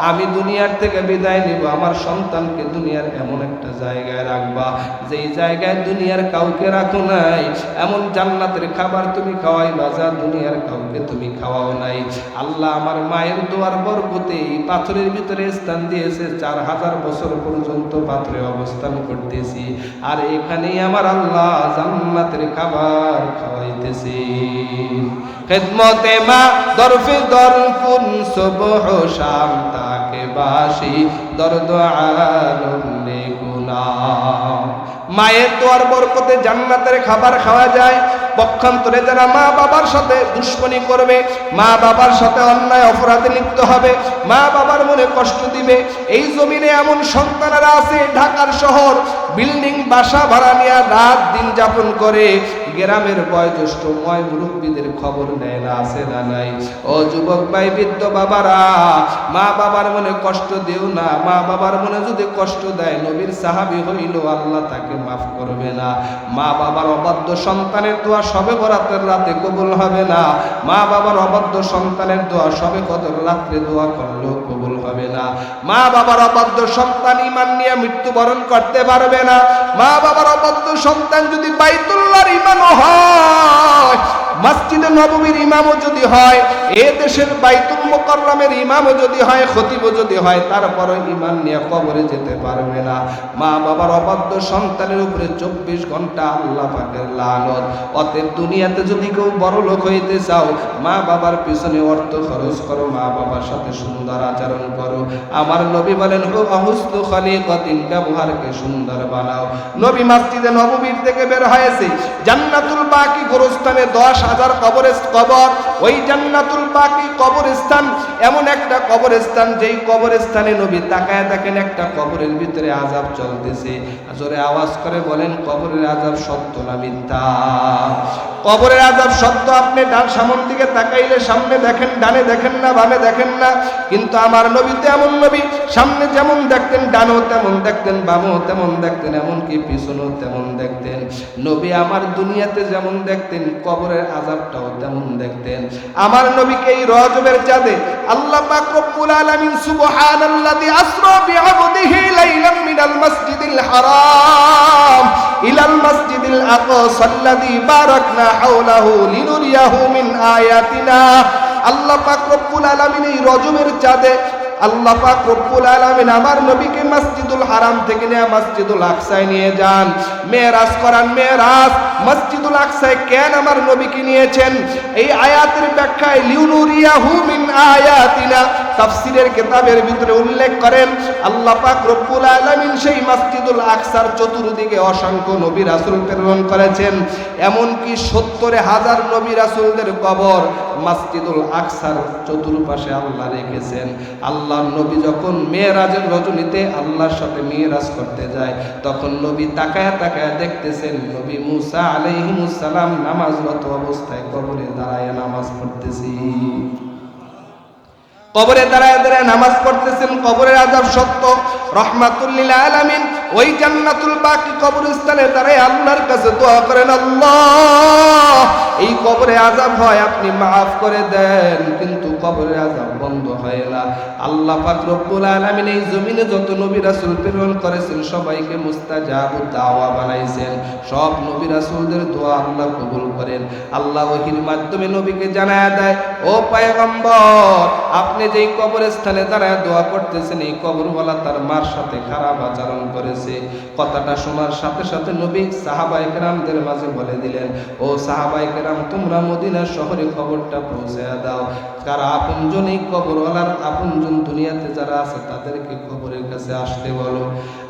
[SPEAKER 1] আমি দুনিয়ার থেকে বিদায় নিব, আমার সন্তানকে দুনিয়ার এমন একটা জায়গায় রাখবা যেই জায়গায় দুনিয়ার কাউকে রাখো নাই, এমন জান্নাতের খাবার তুমি খাওয়াইবা যা দুনিয়ার কাউকে তুমি খাওয়াও নাই। আল্লাহ আমার মায়ের দোয়ার বরকতে পাথরের ভিতরে স্থান দিয়েছে, 4000 বছর পর্যন্ত পাথরে অবস্থান করতেছি, আর এখানেই আমার আল্লাহ জান্নাতের খাবার খাওয়াইতেছি। খেদমতে মা দরফে দরকুন সুবহ শাম তাকে বাসি দরদ আলম নে গুনাহ। মায়ের দোয়ার বরকতে জান্নাতের খাবার খাওয়া যায়। পক্ষান্তরে যারা মা বাবার সাথে দুশ্মনী করবে, মা বাবার সাথে অন্যায় অপরাধে লিপ্ত হবে, মা বাবার মনে কষ্ট দিবে, এই জমিনে এমন সন্তানেরা আছে ঢাকার শহর বিল্ডিং বাসা ভাড়া নিয়ে রাত দিন যাপন করে, গ্রামের বয়োজ্যেষ্ঠ ময় মুরব্বীদের খবর নেয় না, আছে না নাই? ও যুবক ভাই, বৃদ্ধ বাবারা, মা বাবার মনে কষ্ট দিও না। মা বাবার মনে যদি কষ্ট দেয়, নবীর সাহাবী হইল আল্লাহ তাকে মাফ করবে না। মা বাবার অবাধ্য সন্তানের দোয়া শবে বরাতের রাতে কবুল হবে না। মা বাবার অবাধ্য সন্তানের দোয়া শবে কদর রাত্রে দোয়া করলেও কবুল হবে না। মা বাবার অবাধ্য সন্তান ঈমান নিয়ে মৃত্যুবরণ করতে পারবে না। মা বাবার অবাধ্য সন্তান যদি বাইতুল্লাহর ইমামও হয়, মসজিদে নববীর ইমামও যদি হয়, এ দেশের বাইতুল মুকাররমের ইমামও যদি হয়, খতিবও যদি হয়, তারপরে ঈমান নিয়ে কবরে যেতে পারবে না। মা বাবার অবাধ্য সন্তানের উপরে 24 ঘন্টা আল্লাহ পাকের লানত। অতএব দুনিয়াতে যদি কেউ বড় লোক হইতে চাও, মা বাবার পিছনে অর্থ খরচ করো, মা বাবার সাথে সুন্দর আচরণ করো। আমার নবী বলেন, হুসনু খলিকাতিন, ব্যবহারকে সুন্দর বানাও। নবী মসজিদে নববীর থেকে বের হয়েছে, জান্নাতুল বাকি গোরস্থানে 10,000 কবর। ওই জান্নাতুল বাকি কবরস্থান এমন একটা কবরস্থান, যেই কবরস্থানে নবী তাকায় দেখেন একটা কবরের ভিতরে আযাব চলতেছে। জোরে আওয়াজ করে বলেন, কবরের আযাব সত্য না মিথ্যা? কবরের আযাব সত্য। আপনি ডান সামন দিকে তাকাইলে সামনে দেখেন, ডানে দেখেন না, বামে দেখেন না। কিন্তু আমার নবী তো এমন নবী, সামনে যেমন দেখতেন ডানেও তেমন দেখতেন, বামেও তেমন দেখতেন, এমনকি পিছনেও তেমন দেখতেন। নবী আমার দুনিয়াতে যেমন দেখতেন, কবরের আযাবটাও তেমন দেখতেন। আমার নবীকে এই রজবের চাঁদে আল্লাহ পাক রব্বুল আলামিন সুবহানাল্লাযী আসরা বিআবদিহি লাইলাম মিনাল মাসজিদিল হারাম ইলাল মাসজিদিল আকসাল্লাযী বারাকনা হাওলাহু লিনুরিয়াহু মিন আয়াতিনা। আল্লাহ পাক রব্বুল আলামিন এই রজবের চাঁদে আল্লাহ পাক রব্বুল আলামিন আমার নবীকে মসজিদুল হারাম থেকে নিয়ে মসজিদুল আকসায় নিয়ে যান, মেরাজ করান। মেরাজ মসজিদুল আকসায় কেন আমার নবীকে নিয়েছেন? এই আয়াতের ব্যাখ্যায় লিউনুরিয়াহু মিন আয়াতিনা তাফসীরের কিতাবের ভিতরে উল্লেখ করেন, আল্লাহ পাক রব্বুল আলামিন সেই মসজিদুল আকসার চতুর্দিকে অসংখ্য নবী রাসূল প্রেরণ করেছেন। এমনকি 70,000 নবী রাসূলদের কবর মসজিদুল আকসার চতুর্পাশে আল্লাহ রেখেছেন। আল্লাহর নবী যখন মেরাজের রজনীতে আল্লাহর সাথে মেরাজ করতে যায়, তখন নবী তাকায়া তাকায়া দেখতেছেন নবী মুসা আলাইহিস সালাম নামাজরত অবস্থায় কবরে দাঁড়ায় নামাজ পড়তেছি। কবরে দাঁড়ায় দাঁড়ায় নামাজ পড়তেছেন। কবরের আযাব সত্য। রাহমাতুল লিল আলামিন ওই জান্নাতুল বাকি কবরস্থানে দাঁড়ায় আল্লাহর কাছে দোয়া করেন, আল্লাহ এই কবরে আযাব হয় আপনি মাফ করে দেন, কিন্তু কবরের আযাব বন্ধ হয় না। আল্লাহ পাক রব্বুল আলামিন এই জমিনে যত নবী রাসূল প্রেরণ করেছেন সবাইকে মুস্তাজাবুদ দাওয়া বানাইছেন। সব নবী রাসূলদের দোয়া আল্লাহ কবুল করেন। আল্লাহ ওহীর মাধ্যমে নবীকে জানায়া দেয়, ও পয়গম্বর আপনি যেই কবরস্থানে দাঁড়ায় দোয়া করতেছেন, এই কবরওয়ালা তার মার সাথে খারাপ আচরণ করেছে। কথাটা শোনার সাথে সাথে নবী সাহাবায়ে কেরামদের মাঝে বলে দিলেন, ও সাহাবায়ে কেরাম তোমরা মদিনা শহরে খবরটা পৌঁছায়া দাও, কারা আপনজন এই কবরওয়ালার আপনজন দুনিয়াতে যারা আছে তাদেরকে কবরের কাছে আসতে বলো।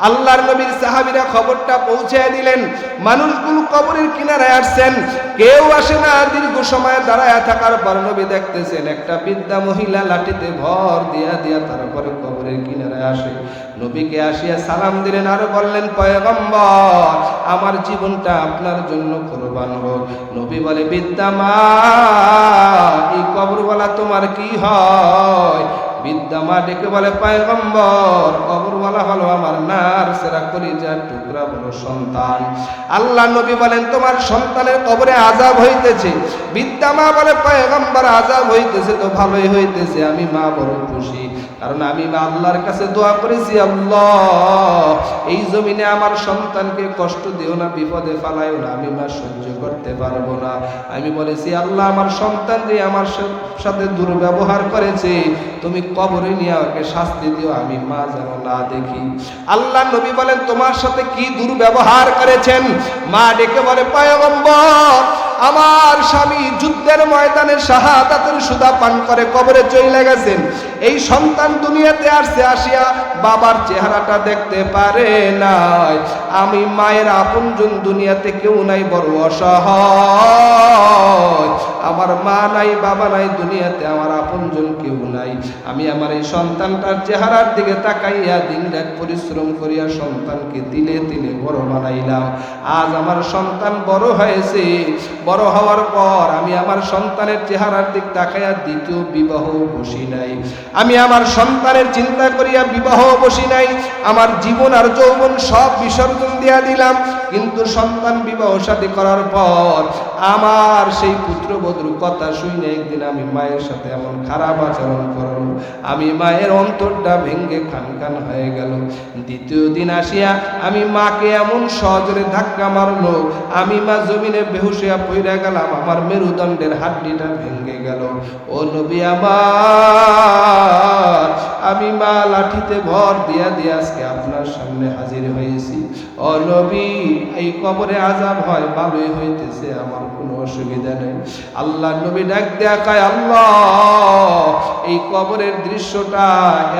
[SPEAKER 1] আল্লাহর নবীর সাহাবীরা খবরটা পৌঁছায় দিলেন। মানুষগুলো কবরের কিনারায় আসছেন, কেউ আসে না। দীর্ঘ সময় দাঁড়ায় থাকার পর নবী দেখতেছেন একটা বৃদ্ধা মহিলা লাঠিতে ভর দিয়া দিয়া তারপরে কবরের কিনারায় আসে। নবীকে আসিয়া সালাম দিলেন, আর বললেন, পয়গম্বর আমার জীবনটা আপনার জন্য কুরবান হোক। নবী বলে, বৃদ্ধা মা এই কবরওয়ালা তোমার কি হয়? বৃদ্ধা মা ডেকে বলে, পয়গম্বর, কবরওয়ালা হলো আমার নার্সেরা কলিজার টুকরা বড় সন্তান। আল্লাহ নবী বলেন, তোমার সন্তানের কবরে আযাব হইতেছে। বৃদ্ধা মা বলে, পয়গম্বর, আযাব হইতেছে তো ভালোই হইতেছে, আমি মা বড় খুশি, কারণ আমি মা আল্লাহর কাছে দোয়া করেছি, আল্লাহ এই জমিনে আমার সন্তানকে কষ্ট দিও না, বিপদে ফালাইও না, আমি মা সহ্য করতে পারবো না। আমি বলেছি, আল্লাহ আমার সন্তান যে আমার সাথে দুর্ব্যবহার করেছে, তুমি কবরে নিয়ে ওকে শাস্তি দিও, আমি মা যেন না দেখি। আল্লাহ নবী বলেন, তোমার সাথে কি দুর্ব্যবহার করেছেন? মা ডেকে বলে, পয়গম্বর, আমার স্বামী যুদ্ধের ময়দানে শাহাদাতের সুধা পান করে কবরে চলে গেছেন। এই সন্তান দুনিয়াতে আসছে, আসিয়া বাবার চেহারাটা দেখতে পারে নাই। আমি মায়ের আপনজন দুনিয়াতে কেউ নাই, বড় অসহায়। আমার মা নাই, বাবা নাই, দুনিয়াতে আমার আপনজন কেউ নাই। আমি আমার এই সন্তানটার চেহারার দিকে তাকাইয়া দিনরাত পরিশ্রম করিয়া সন্তানকে তিলে তিলে বড় বানাইলাম। আজ আমার সন্তান বড় হয়েছে, বড় হওয়ার পর আমি আমার সন্তানের চেহারার দিক তাকাইয়া দ্বিতীয় বিবাহ বসি নাই। আমি আমার সন্তানের চিন্তা করিয়া বিবাহ বসি নাই। আমার জীবন আর যৌবন সব বিসর্জন দিয়া দিলাম। কিন্তু সন্তান বিবাহ শাদী করার পর আমার সেই পুত্রবধূর কথা শুনে একদিন আমি মায়ের সাথে এমন খারাপ আচরণ করল, আমি মায়ের অন্তরটা ভেঙ্গে খান খান হয়ে গেল। দ্বিতীয় দিন আসিয়া আমি মাকে এমন সজোরে ধাক্কা মারলো, আমি মা জমিনে বেহুশ হইয়া পইরা গেলাম, আমার মেরুদণ্ডের হাড্ডিটা ভেঙ্গে গেল। ও নবী আমার, আমি মা লাঠিতে ভর দিয়া দিয়া আজকে আপনার সামনে হাজির হয়েছি। ও নবী, এই কবরে আযাব হয়, ভালোই হইতেছে, আমার কোনো অসুবিধা নেই। আল্লাহ নবী ডাক দেয়া কয়, আল্লাহ এই কবরের দৃশ্যটা,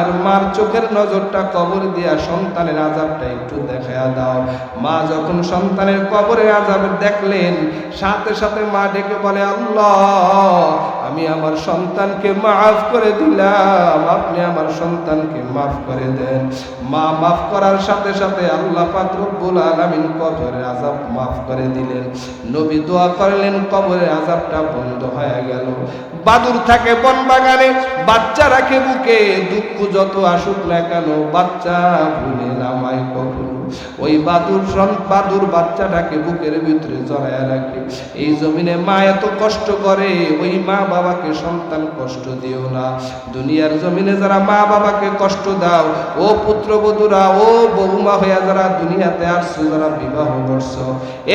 [SPEAKER 1] এর মার চোখের নজরটা কবর দিয়া সন্তানের আযাবটা একটু দেখায়া দাও। মা যখন সন্তানের কবরের আযাব দেখলেন, সাথে সাথে মা ডেকে বলে, আল্লাহ আমি আমার সন্তানকে মাফ করে দিলাম, আপনি আমার সন্তানকে মাফ করে দেন। মা মাফ করার সাথে সাথে আল্লাহ পাক রব্বুল আলামিন কবরের আযাব মাফ করে দিলেন। নবী দোয়া করলেন, কবরের আযাবটা বন্ধ হয়ে গেল। বাদুর থাকে বন বাগানে, বাচ্চা রাখে বুকে, দুঃখ যত আসুক না কেন বাচ্চা ভুলে নামায় কখনো। ওই বাদুর বাচ্চাটাকে বুকের ভিতরে জড়ায় রাখে। এই জমিনে মা এত কষ্ট করে, ওই মা বাবাকে সন্তান কষ্ট দিও না। দুনিয়ার জমিনে যারা মা বাবাকে কষ্ট দাও, ও পুত্রবধূরা, ও বৌমা হইয়া যারা দুনিয়াতে আসছো, যারা বিবাহ করছো,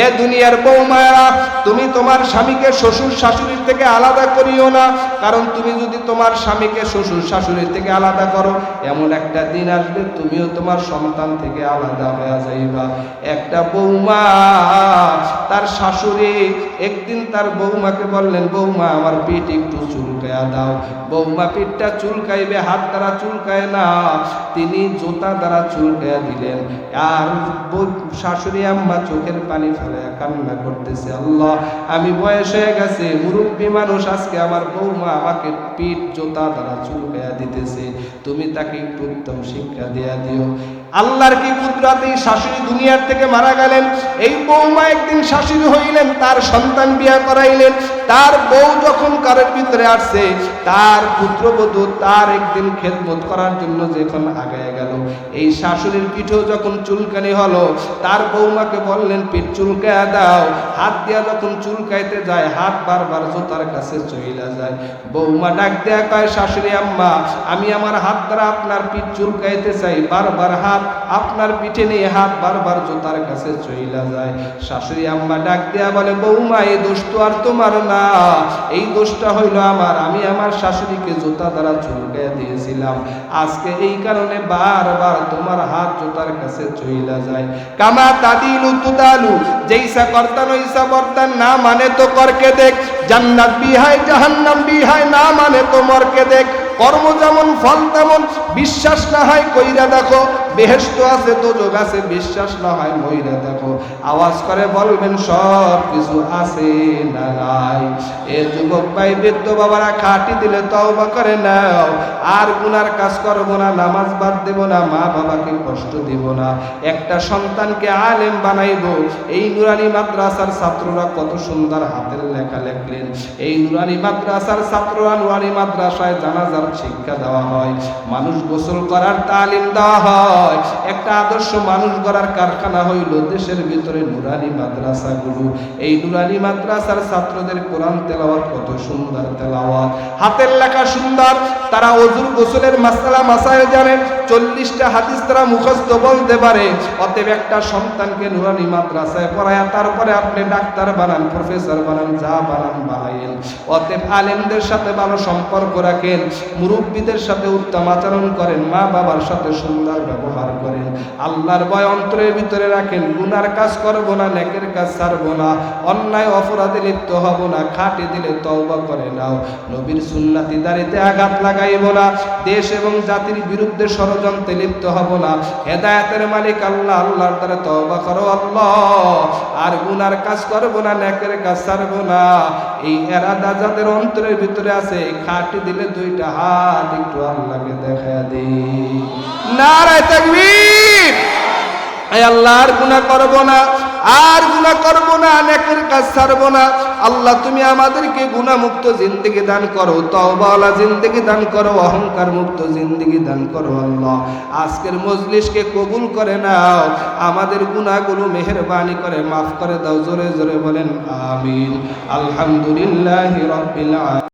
[SPEAKER 1] এ দুনিয়ার বৌমারা, তুমি তোমার স্বামীকে শ্বশুর শাশুড়ির থেকে আলাদা করিও না। কারণ তুমি যদি তোমার স্বামীকে শ্বশুর শাশুড়ির থেকে আলাদা করো, এমন একটা দিন আসবে তুমিও তোমার সন্তান থেকে আলাদা হয়ে যাইবা। একটা বৌমা, তার শাশুড়ি একদিন তার বৌমাকে বললেন, বৌমা আমার পেট একটু চুলকায়া দাও। বৌমা পেটটা চুলকাইবে, হাত দ্বারা চুলকায় না, তিনি জুতা দ্বারা চুলকায়া দিলেন। আর শাশুড়ি আম্মা চোখের পানি ফেলে কান্না করতেছে, আল্লাহ আমি বয়স হয়ে গেছে, মুরব্বী মানুষ, আজকে আমার বৌমা আমাকে পিঠ জুতা দ্বারা চুলকায়া দিতেছে, তুমি তাকে একটু উত্তম শিক্ষা দিয়া দিও। আল্লাহর কি কুদরত, এই শাশুড়ি দুনিয়ার থেকে মারা গেলেন। এই বৌমা একদিন শাশুড়ি হইলেন, তার সন্তান বিয়া করাইলেন। তার বউ যখন কারের ভিতরে আসছে, তার পুত্রবধূ তার একদিন খেদমত করার জন্য যখন আগায় গেল, এই শাশুড়ির পিঠেও যখন চুলকানি হলো, তার বৌমাকে বললেন পিঠ চুলকায়া দাও। হাত দিয়া যখন চুলকাইতে যায়, হাত বারবার জুতার কাছে চইলা যায়। বৌমা ডাক দেয়া কয়, শাশুড়ি আম্মা, আমি আমার হাত দ্বারা আপনার পিঠ চুলকাইতে চাই, বারবার হাত আপনার পিঠে নিয়ে হাত বারবার জুতার কাছে চইলা যায়। শাশুড়ি আম্মা ডাক দেয়া বলে, বৌমা এই দোষ তো আর তোমার না, এই দোষটা হইল আমার, আমি আমার শাশুড়িকে জুতা দ্বারা চুলকাইয়া দিয়েছিলাম, আজকে এই কারণে বারবার তোমার হাত জুতার কাছে চইলা যায়। কামা তাদিলু তুদালু, যেইসা কর্তান ওইসা বর্তান, না মানে তো করকে দেখ, জান্নাত বিহায় জাহান্নাম বিহায়, না মানে তো মরকে দেখ, কর্ম যেমন ফল তেমন, বিশ্বাস না হয় কইরা দেখো, বেহেশত আছে, দোজখ আছে, বিশ্বাস না হয় মইরা দেখো, আওয়াজ করে বলবেন সব কিছু আছে না নাই। এ যুবক ভাই, বৃদ্ধ বাবারা, খাঁটি দিলে তওবা করে নাও, আর গুনার কাজ করবো না, নামাজ বাদ দেব না, মা বাবাকে কষ্ট দিব না, একটা সন্তানকে আলেম বানাইবো। এই নুরানি মাদ্রাসার ছাত্ররা কত সুন্দর হাতের লেখা লেখলেন। এই নুরানি মাদ্রাসার ছাত্ররা নুরানি মাদ্রাসায় জানাজার শিক্ষা দেওয়া হয়, মানুষ গোসল করার তালিম দেওয়া হয়। একটা আদর্শ মানুষ গড়ার কারখানা হইল দেশের ভিতরে নুরানি মাদ্রাসাগুলো। এই নুরানি মাদ্রাসার ছাত্রদের কোরআন তেলাওয়াত কত সুন্দর তেলাওয়াত, হাতের লেখা সুন্দর, তারা ওযুর গোসলের মাসআলা মাসাইল জানে, 40টা হাদিস তারা মুখস্থ বলতে পারে। অতএব একটা সন্তানকে নুরানি মাদ্রাসায় পড়ায়া তারপরে আপনি ডাক্তার বানান, প্রফেসর বানান, যা বানান বানাইন। অতএব আলেমদের সাথে ভালো সম্পর্ক রাখেন, মুরব্বীদের সাথে উত্তম আচরণ করেন, মা বাবার সাথে সুন্দর ব্যবহার করেন, আল্লাহর ভয় অন্তরের ভিতরে রাখেন। গুনার কাজ করব না, নেকের কাজ ছাড়ব না, অন্যায় অপরাধে লিপ্ত হব না, খাঁটি দিলে তওবা করে নাও, নবীর সুন্নাতি দাড়িতে আঘাত লাগাইব না, দেশ এবং জাতির বিরুদ্ধে ষড়যন্ত্রে লিপ্ত হব না। হেদায়েতের মালিক আল্লাহ, আল্লাহর দ্বারা তওবা করো আল্লাহ, আর গুনার কাজ করব না, নেকের কাজ ছাড়ব না। এই এরাদা যাদের অন্তরের ভিতরে আছে, খাঁটি দিলে দুইটা হাত একটু আল্লাহকে দেখা দেই। নারায়ে তাকবীর। আয় আল্লাহ, আর গুনাহ করব না, আর গুনাহ করব না, নেকের কাজ ছাড়ব না। আল্লাহ, তুমি আমাদেরকে গুনাহ মুক্ত জিন্দেগি দান করো, তওবাওয়ালা জিন্দেগি দান করো, অহংকার মুক্ত জিন্দেগি দান করো। আল্লাহ, আজকের মজলিসকে কবুল করে নাও, আমাদের গুনাহগুলো মেহেরবানি করে মাফ করে দাও। জোরে জোরে বলেন আমিন। আলহামদুলিল্লাহি রাব্বিল আলামিন।